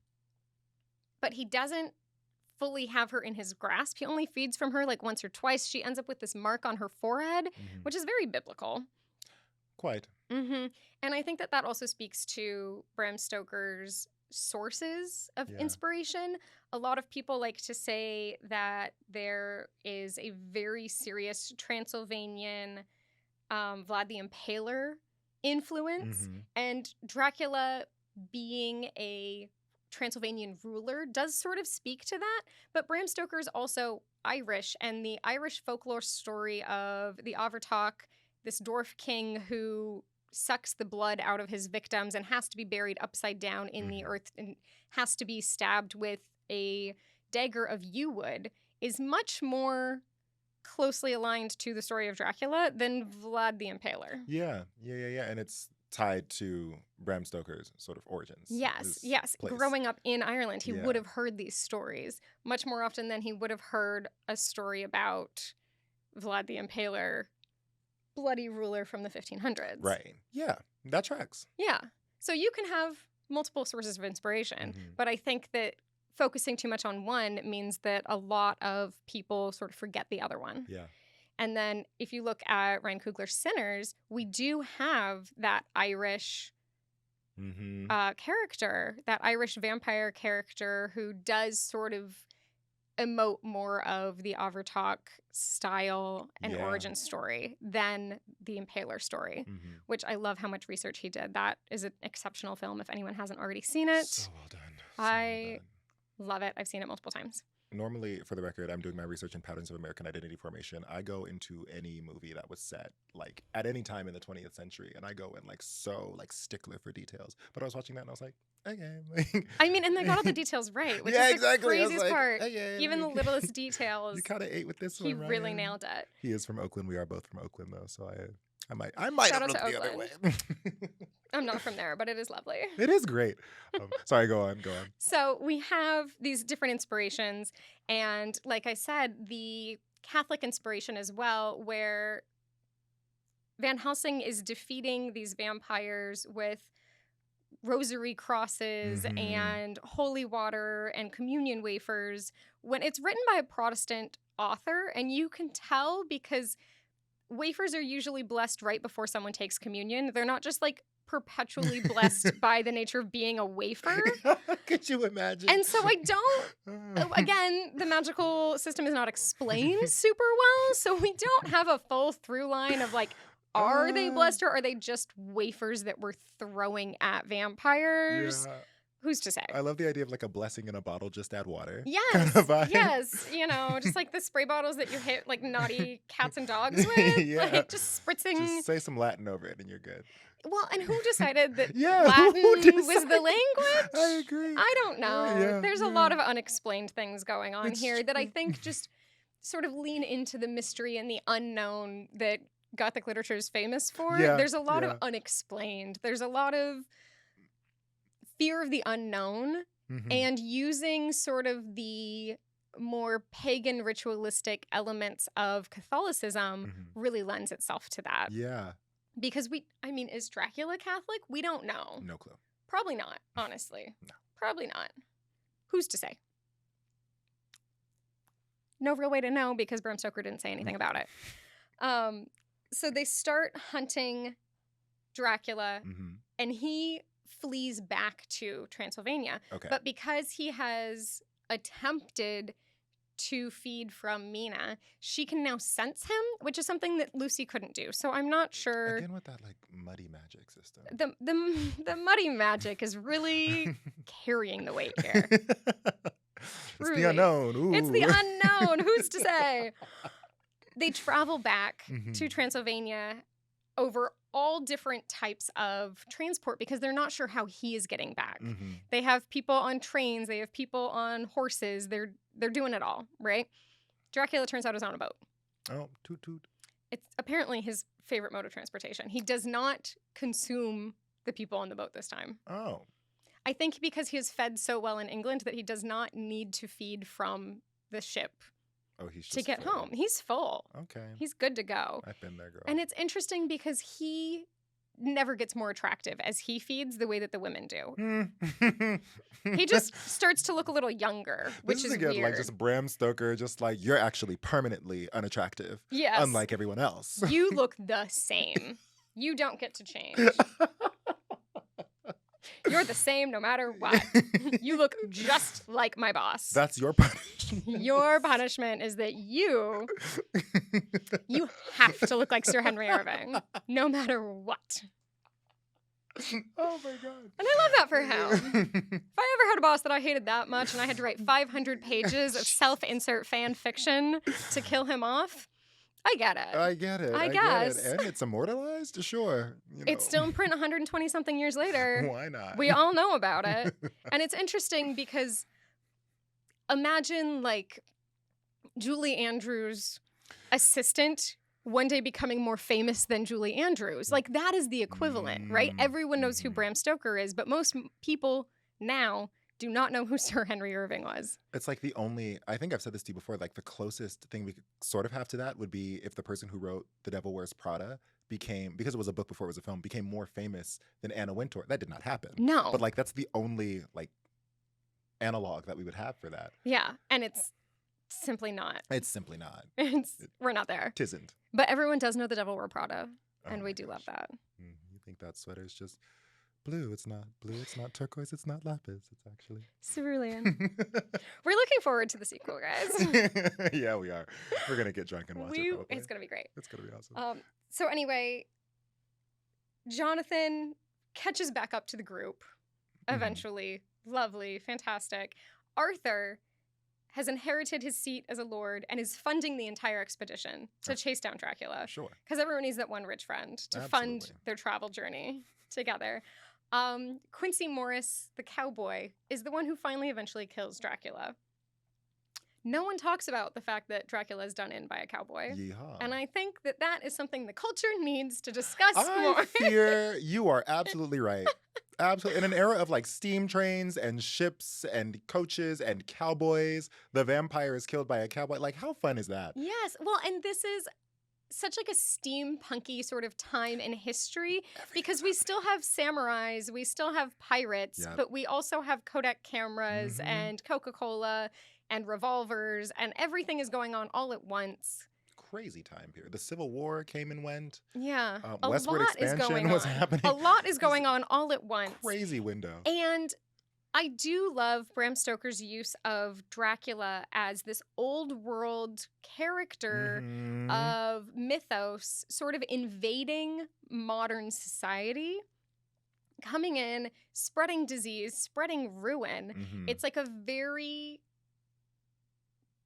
But he doesn't fully have her in his grasp. He only feeds from her like once or twice. She ends up with this mark on her forehead, Mm-hmm. which is very biblical. Quite. Mm-hmm. And I think that that also speaks to Bram Stoker's sources of Yeah. inspiration. A lot of people like to say that there is a very serious Transylvanian Vlad the Impaler influence, Mm-hmm. and Dracula being a Transylvanian ruler does sort of speak to that. But Bram Stoker is also Irish, and the Irish folklore story of the Overtoch, this dwarf king who sucks the blood out of his victims and has to be buried upside down in the Mhm. earth and has to be stabbed with a dagger of yew wood, is much more closely aligned to the story of Dracula than Vlad the Impaler. Yeah. And it's tied to Bram Stoker's sort of origins. Yes, his yes. place. Growing up in Ireland, he Yeah. would have heard these stories much more often than he would have heard a story about Vlad the Impaler, bloody ruler from the 1500s. Right. Yeah. That tracks. Yeah. So you can have multiple sources of inspiration, Mhm. but I think that focusing too much on one means that a lot of people sort of forget the other one. Yeah. And then if you look at Ryan Coogler's Sinners, we do have that Irish Mm-hmm. character, that Irish vampire character who does sort of emote more of the Overtoch style and Yeah. origin story than the Impaler story, Mm-hmm. which I love how much research he did. That is an exceptional film if anyone hasn't already seen it. So well done. I love it. I've seen it multiple times. Normally, for the record, I'm doing my research in patterns of American identity formation. I go into any movie that was set like at any time in the 20th century, and I go in like so like stickler for details. But I was watching that and I was like, okay. I mean, and they got all the details right, which Yeah, is the exactly. I was craziest like, part. okay, Even the like, littlest details, You kind of ate with this he one, really Ryan. nailed it. He is from Oakland. We are both from Oakland, though, so I might Shout have out to looked the other way. I'm not from there, but it is lovely. It is great. Sorry, go on. So we have these different inspirations, and like I said, the Catholic inspiration as well, where Van Helsing is defeating these vampires with rosary crosses Mhm. and holy water and communion wafers when it's written by a Protestant author, and you can tell because wafers are usually blessed right before someone takes communion. They're not just like perpetually blessed by the nature of being a wafer. Could you imagine? And so I don't, again, the magical system is not explained super well. So we don't have a full through line of like, are they blessed or are they just wafers that we're throwing at vampires? Yeah. who's to say? I love the idea of like a blessing in a bottle, just add water. Yes, kind of vibe. yes. You know, just like the spray bottles that you hit like naughty cats and dogs with. Yeah. Like just spritzing. Just say some Latin over it and you're good. Well, and who decided that Yeah, Latin who was decided? the language? I agree. I don't know. Yeah, There's a lot of unexplained things going on It's here that I true. think just sort of lean into the mystery and the unknown that Gothic literature is famous for. Yeah, There's a lot yeah. of unexplained. There's a lot of fear of the unknown Mhm. and using sort of the more pagan ritualistic elements of Catholicism Mhm. really lends itself to that. Yeah, Because is Dracula Catholic? We don't know. no clue. Probably not, honestly. No. Probably not. Who's to say? No real way to know because Bram Stoker didn't say anything about it. So they start hunting Dracula, Mhm. and he flees back to Transylvania. Okay. But because he has attempted to feed from Mina, she can now sense him, which is something that Lucy couldn't do. So I'm not sure. Again with that like muddy magic system. The muddy magic is really carrying the weight here. It's Truly. the unknown. Ooh. It's the unknown. Who's to say? They travel back Mhm. to Transylvania over all different types of transport because they're not sure how he is getting back. Mhm. They have people on trains. They have people on horses. They're doing it all, right? Dracula turns out is on a boat. Oh, toot toot. It's apparently his favorite mode of transportation. He does not consume the people on the boat this time. Oh. I think because he is fed so well in England that he does not need to feed from the ship Oh, he's just to get full. home. He's full. Okay. He's good to go. I've been there, girl. And it's interesting because he never gets more attractive as he feeds the way that the women do. He just starts to look a little younger, which this is again weird. like just Bram Stoker, just like you're actually permanently unattractive, Yes. unlike everyone else. You look the same. You don't get to change. You're the same no matter what. You look just like my boss. That's your punishment. Your punishment is that you have to look like Sir Henry Irving, no matter what. Oh my god. And I love that for him. If I ever had a boss that I hated that much and I had to write 500 pages of self-insert fan fiction to kill him off, I get it. I get it. I get guess. it. And it's immortalized? Sure. You know. It's still in print 120-something years later. Why not? We all know about it. And it's interesting because imagine like Julie Andrews' assistant one day becoming more famous than Julie Andrews. Like that is the equivalent, right? Everyone knows who Bram Stoker is, but most people now do not know who Sir Henry Irving was. It's like the only, I think I've said this to you before, like the closest thing we could sort of have to that would be if the person who wrote The Devil Wears Prada became, because it was a book before it was a film, became more famous than Anna Wintour. That did not happen. No. But like that's the only like analog that we would have for that. Yeah, and it's simply not. It's simply not. We're not there. Tisn't. But everyone does know The Devil Wore Prada, Oh and my we do love gosh. that. You think that sweater is just blue? It's not blue. It's not turquoise. It's not lapis. It's actually Cerulean. We're looking forward to the sequel, guys. Yeah, we are. We're gonna get drunk and watch it. Probably. It's gonna be great. It's gonna be awesome. So anyway, Jonathan catches back up to the group eventually. Lovely, fantastic. Arthur has inherited his seat as a lord and is funding the entire expedition to chase down Dracula. Sure. Because everyone needs that one rich friend to fund Absolutely. their travel journey together. Quincy Morris, the cowboy, is the one who finally eventually kills Dracula. No one talks about the fact that Dracula is done in by a cowboy. Yeehaw. And I think that that is something the culture needs to discuss I more. fear you are absolutely right. Absolutely. In an era of like steam trains and ships and coaches and cowboys, the vampire is killed by a cowboy. Like, how fun is that? Yes. Well, and this is such like a steampunky sort of time in history because we still have samurais, we still have pirates, Yep. but we also have Kodak cameras and Coca-Cola and revolvers, and everything is going on all at once. Crazy time period. The Civil War came and went. Yeah. A westward lot is expansion going was on. happening. A lot is going on all at once. Crazy window. And I do love Bram Stoker's use of Dracula as this old world character of mythos sort of invading modern society. coming in, spreading disease, spreading ruin. Mhm. It's like a very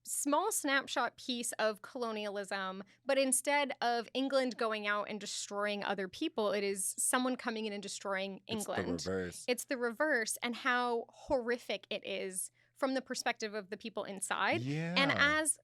small snapshot piece of colonialism, but instead of England going out and destroying other people, it is someone coming in and destroying England. It's the reverse. It's the reverse, and how horrific it is from the perspective of the people inside. Yeah. And as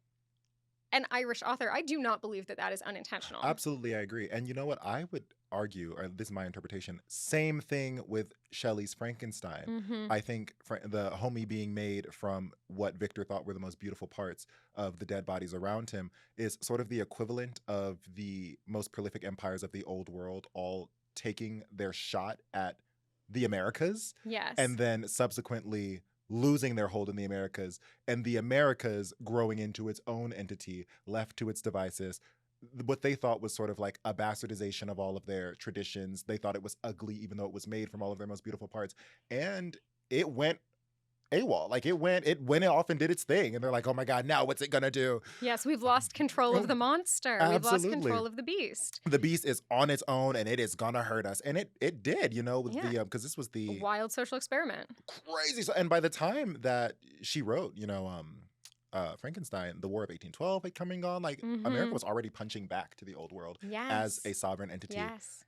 an Irish author, I do not believe that that is unintentional. Absolutely, I agree. And you know what? I would argue, or this is my interpretation, same thing with Shelley's Frankenstein. Mhm. I think the homie being made from what Victor thought were the most beautiful parts of the dead bodies around him is sort of the equivalent of the most prolific empires of the old world all taking their shot at the Americas Yes. and then subsequently losing their hold in the Americas, and the Americas growing into its own entity, left to its devices. What they thought was sort of like a bastardization of all of their traditions. They thought it was ugly, even though it was made from all of their most beautiful parts. And it went AWOL. Like it went off and did its thing. And they're like, oh my God, now what's it gonna do? Yes, we've lost control of the monster. We've lost Absolutely. control of the beast. The beast is on its own and it is gonna hurt us. And it did, you know, with Yeah. because this was the Wild social experiment. crazy. And by the time that she wrote, you know, Frankenstein, the War of 1812 had coming on, like America Mhm. was already punching back to the old world Yes. as a sovereign entity. Yes.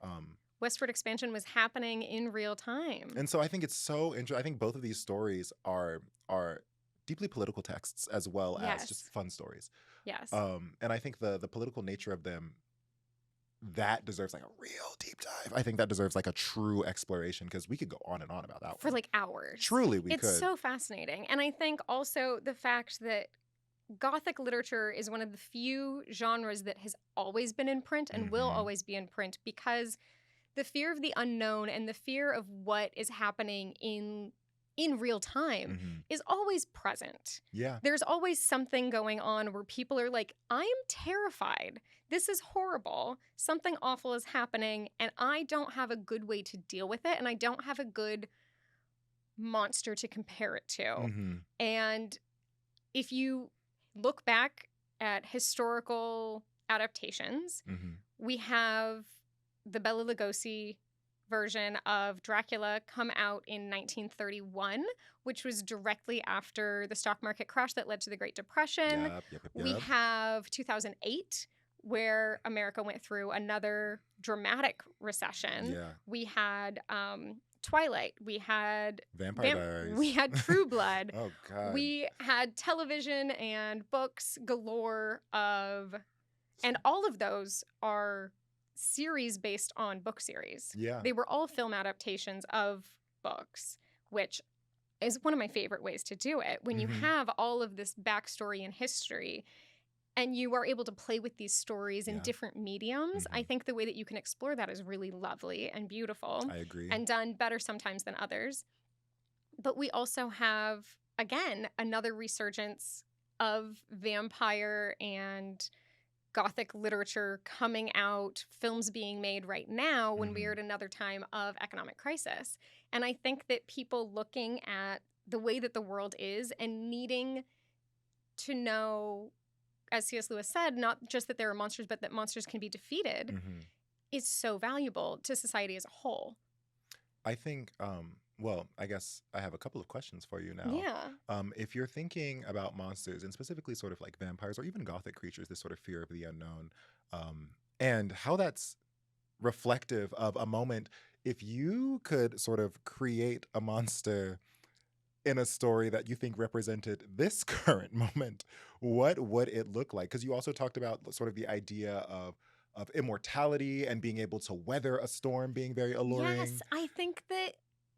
Westward expansion was happening in real time. And so I think it's so interesting. I think both of these stories are deeply political texts as well as just Yes. fun stories. Yes. And I think the political nature of them, that deserves like a real deep dive. I think that deserves like a true exploration because we could go on and on about that For one. like hours. Truly, we It's could. so fascinating. And I think also the fact that Gothic literature is one of the few genres that has always been in print and will Mhm. always be in print, because the fear of the unknown and the fear of what is happening in real time Mhm. is always present. Yeah. There's always something going on where people are like, I'm terrified. This is horrible. Something awful is happening, and I don't have a good way to deal with it, and I don't have a good monster to compare it to. Mhm. And if you look back at historical adaptations, Mhm. we have the Bela Lugosi version of Dracula come out in 1931, which was directly after the stock market crash that led to the Great Depression. Yep. We have 2008, where America went through another dramatic recession. Yeah. We had Twilight. We had Vampire Diaries. we had True Blood. Oh God. We had television and books galore and all of those are series based on book series. Yeah. They were all film adaptations of books, which is one of my favorite ways to do it. When you Mhm. have all of this backstory and history, and you are able to play with these stories in Yeah. different mediums, I Mhm. think the way that you can explore that is really lovely and beautiful, I agree. and done better sometimes than others. But we also have, again, another resurgence of vampire and Gothic literature coming out, films being made right now when we are at another time of economic crisis. And I think that people looking at the way that the world is and needing to know, as C.S. Lewis said, not just that there are monsters, but that monsters can be defeated, Mhm. is so valuable to society as a whole. I think, well, I guess I have a couple of questions for you now. Yeah. If you're thinking about monsters and specifically sort of like vampires or even Gothic creatures, this sort of fear of the unknown, and how that's reflective of a moment, if you could sort of create a monster in a story that you think represented this current moment, what would it look like? Because you also talked about sort of the idea of immortality and being able to weather a storm being very alluring. Yes, I think that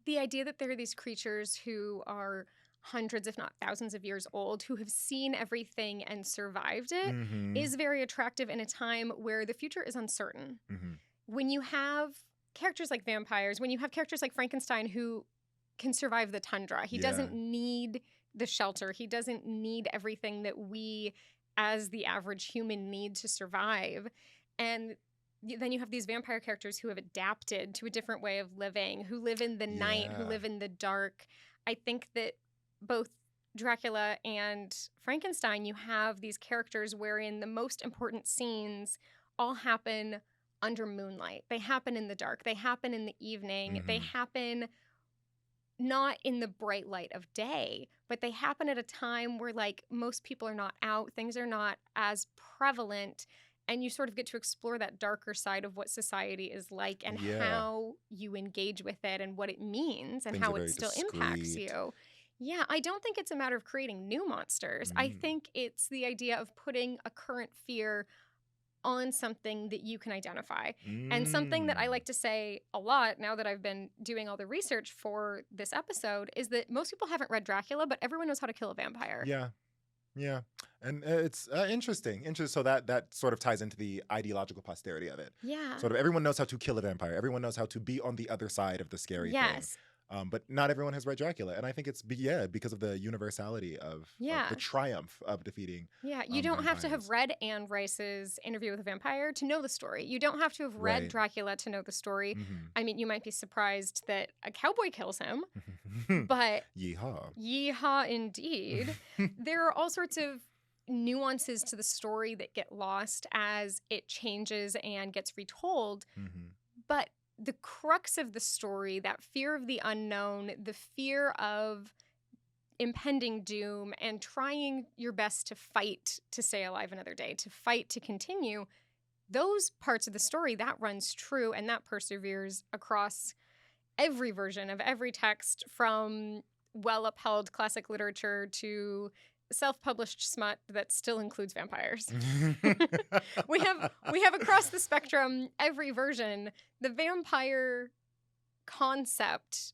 the idea that there are these creatures who are hundreds, if not thousands of years old, who have seen everything and survived it, Mhm. is very attractive in a time where the future is uncertain. Mhm. When you have characters like vampires, when you have characters like Frankenstein who can survive the tundra, he Yeah. doesn't need the shelter, he doesn't need everything that we as the average human need to survive. And then you have these vampire characters who have adapted to a different way of living, who live in the night, who Yeah. live in the dark. I think that both Dracula and Frankenstein, you have these characters wherein the most important scenes all happen under moonlight. They happen in the dark. They happen in the evening. They Mhm. happen not in the bright light of day, but they happen at a time where like most people are not out, things are not as prevalent, and you sort of get to explore that darker side of what society is like and Yeah. how you engage with it and what it means and Things are how it very still impacts discreet. you. Yeah, I don't think it's a matter of creating new monsters. I Mm. think it's the idea of putting a current fear on something that you can identify. And something that I Mm. like to say a lot now that I've been doing all the research for this episode is that most people haven't read Dracula, but everyone knows how to kill a vampire. Yeah. Yeah. And it's interesting. So that sort of ties into the ideological posterity of it. Yeah. Sort of everyone knows how to kill a vampire. Everyone knows how to be on the other side of the scary thing. Yes. But not everyone has read Dracula. And I think it's, because of the universality of Yeah. the triumph of defeating. Yeah. You don't have to vampires. have read Anne Rice's Interview with a Vampire to know the story. You don't have to have read Right. Dracula to know the story. Mhm. I mean, you might be surprised that a cowboy kills him, but Yeehaw. yeehaw indeed. There are all sorts of nuances to the story that get lost as it changes and gets retold. Mhm. But the crux of the story, that fear of the unknown, the fear of impending doom, and trying your best to fight to stay alive another day, to fight to continue, those parts of the story, that runs true and that perseveres across every version of every text, from well-upheld classic literature to self-published smut that still includes vampires. we have across the spectrum every version. The vampire concept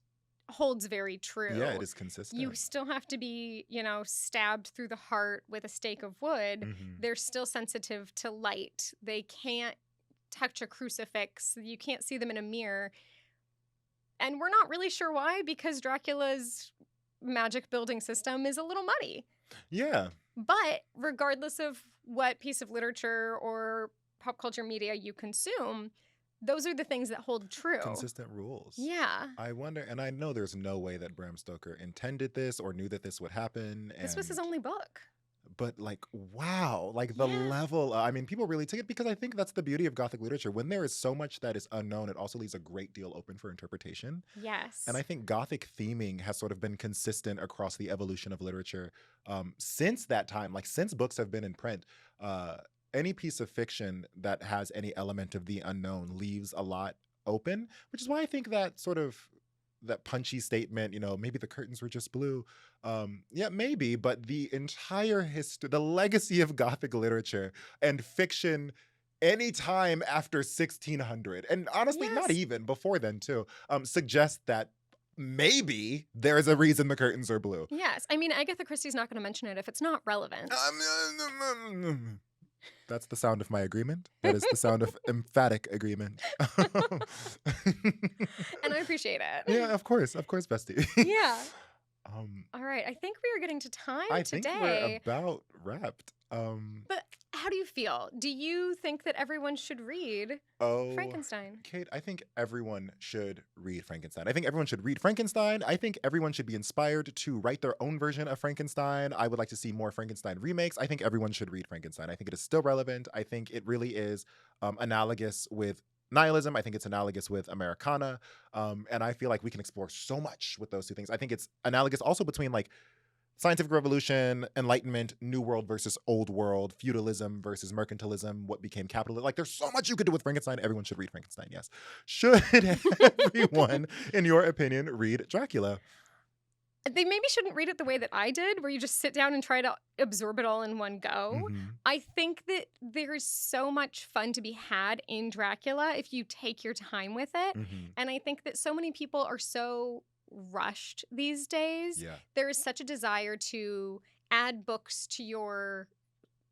holds very true. Yeah, it is consistent. You still have to be, stabbed through the heart with a stake of wood. Mhm. They're still sensitive to light. They can't touch a crucifix. You can't see them in a mirror. And we're not really sure why, because Dracula's magic building system is a little muddy. Yeah. But regardless of what piece of literature or pop culture media you consume, those are the things that hold true. Consistent rules. Yeah. I wonder, and I know there's no way that Bram Stoker intended this or knew that this would happen. This was his only book. But like, wow, like the Yeah. level, I mean, people really take it, because I think that's the beauty of Gothic literature. When there is so much that is unknown, it also leaves a great deal open for interpretation. Yes. And I think Gothic theming has sort of been consistent across the evolution of literature since that time. Like, since books have been in print, any piece of fiction that has any element of the unknown leaves a lot open, which is why I think that sort of that punchy statement, maybe the curtains were just blue. Yeah, maybe, but the entire history, the legacy of Gothic literature and fiction anytime after 1600, and honestly, not Yes. even before then too, suggests that maybe there's a reason the curtains are blue. Yes. I mean, Agatha Christie's not going to mention it if it's not relevant. That's the sound of my agreement. That is the sound of emphatic agreement. And I appreciate it. Yeah, of course, bestie. Yeah. All right. I think we are getting to time I today. think we're about wrapped. But how do you feel? Do you think that everyone should read Frankenstein? Kate, I think everyone should read Frankenstein. I think everyone should read Frankenstein. I think everyone should be inspired to write their own version of Frankenstein. I would like to see more Frankenstein remakes. I think everyone should read Frankenstein. I think it is still relevant. I think it really is analogous with nihilism. I think it's analogous with Americana. And I feel like we can explore so much with those two things. I think it's analogous also between like scientific revolution, enlightenment, new world versus old world, feudalism versus mercantilism, what became capitalism. Like, there's so much you could do with Frankenstein. Everyone should read Frankenstein, yes. Should everyone, in your opinion, read Dracula? They maybe shouldn't read it the way that I did, where you just sit down and try to absorb it all in one go. Mhm. I think that there's so much fun to be had in Dracula if you take your time with it. Mhm. And I think that so many people are so rushed these days. Yeah. There is such a desire to add books to your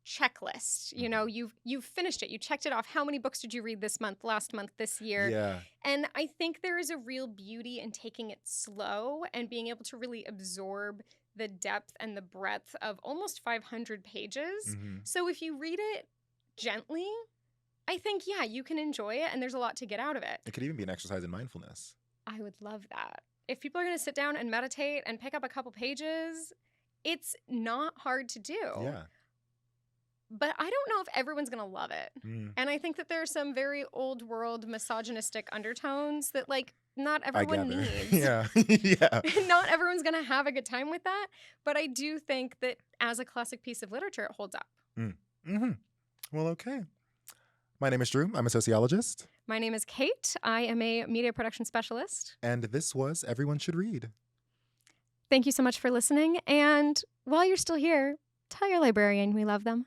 checklist. You know, you've finished it. You checked it off. How many books did you read this month, last month, this year? Yeah. And I think there is a real beauty in taking it slow and being able to really absorb the depth and the breadth of almost 500 pages. Mhm. So if you read it gently, I think, yeah, you can enjoy it and there's a lot to get out of it. It could even be an exercise in mindfulness. I would love that. If people are going to sit down and meditate and pick up a couple pages, it's not hard to do. Yeah. but I don't know if everyone's going to love it. Mm, And I think that there are some very old world misogynistic undertones that, like, not I everyone gather. needs. Yeah. Yeah. Not everyone's going to have a good time with that. But I do think that as a classic piece of literature, it holds up. Mm-hmm. Well, okay. My name is Drew. I'm a sociologist. My name is Kate. I am a media production specialist. And this was Everyone Should Read. Thank you so much for listening. And while you're still here, tell your librarian we love them.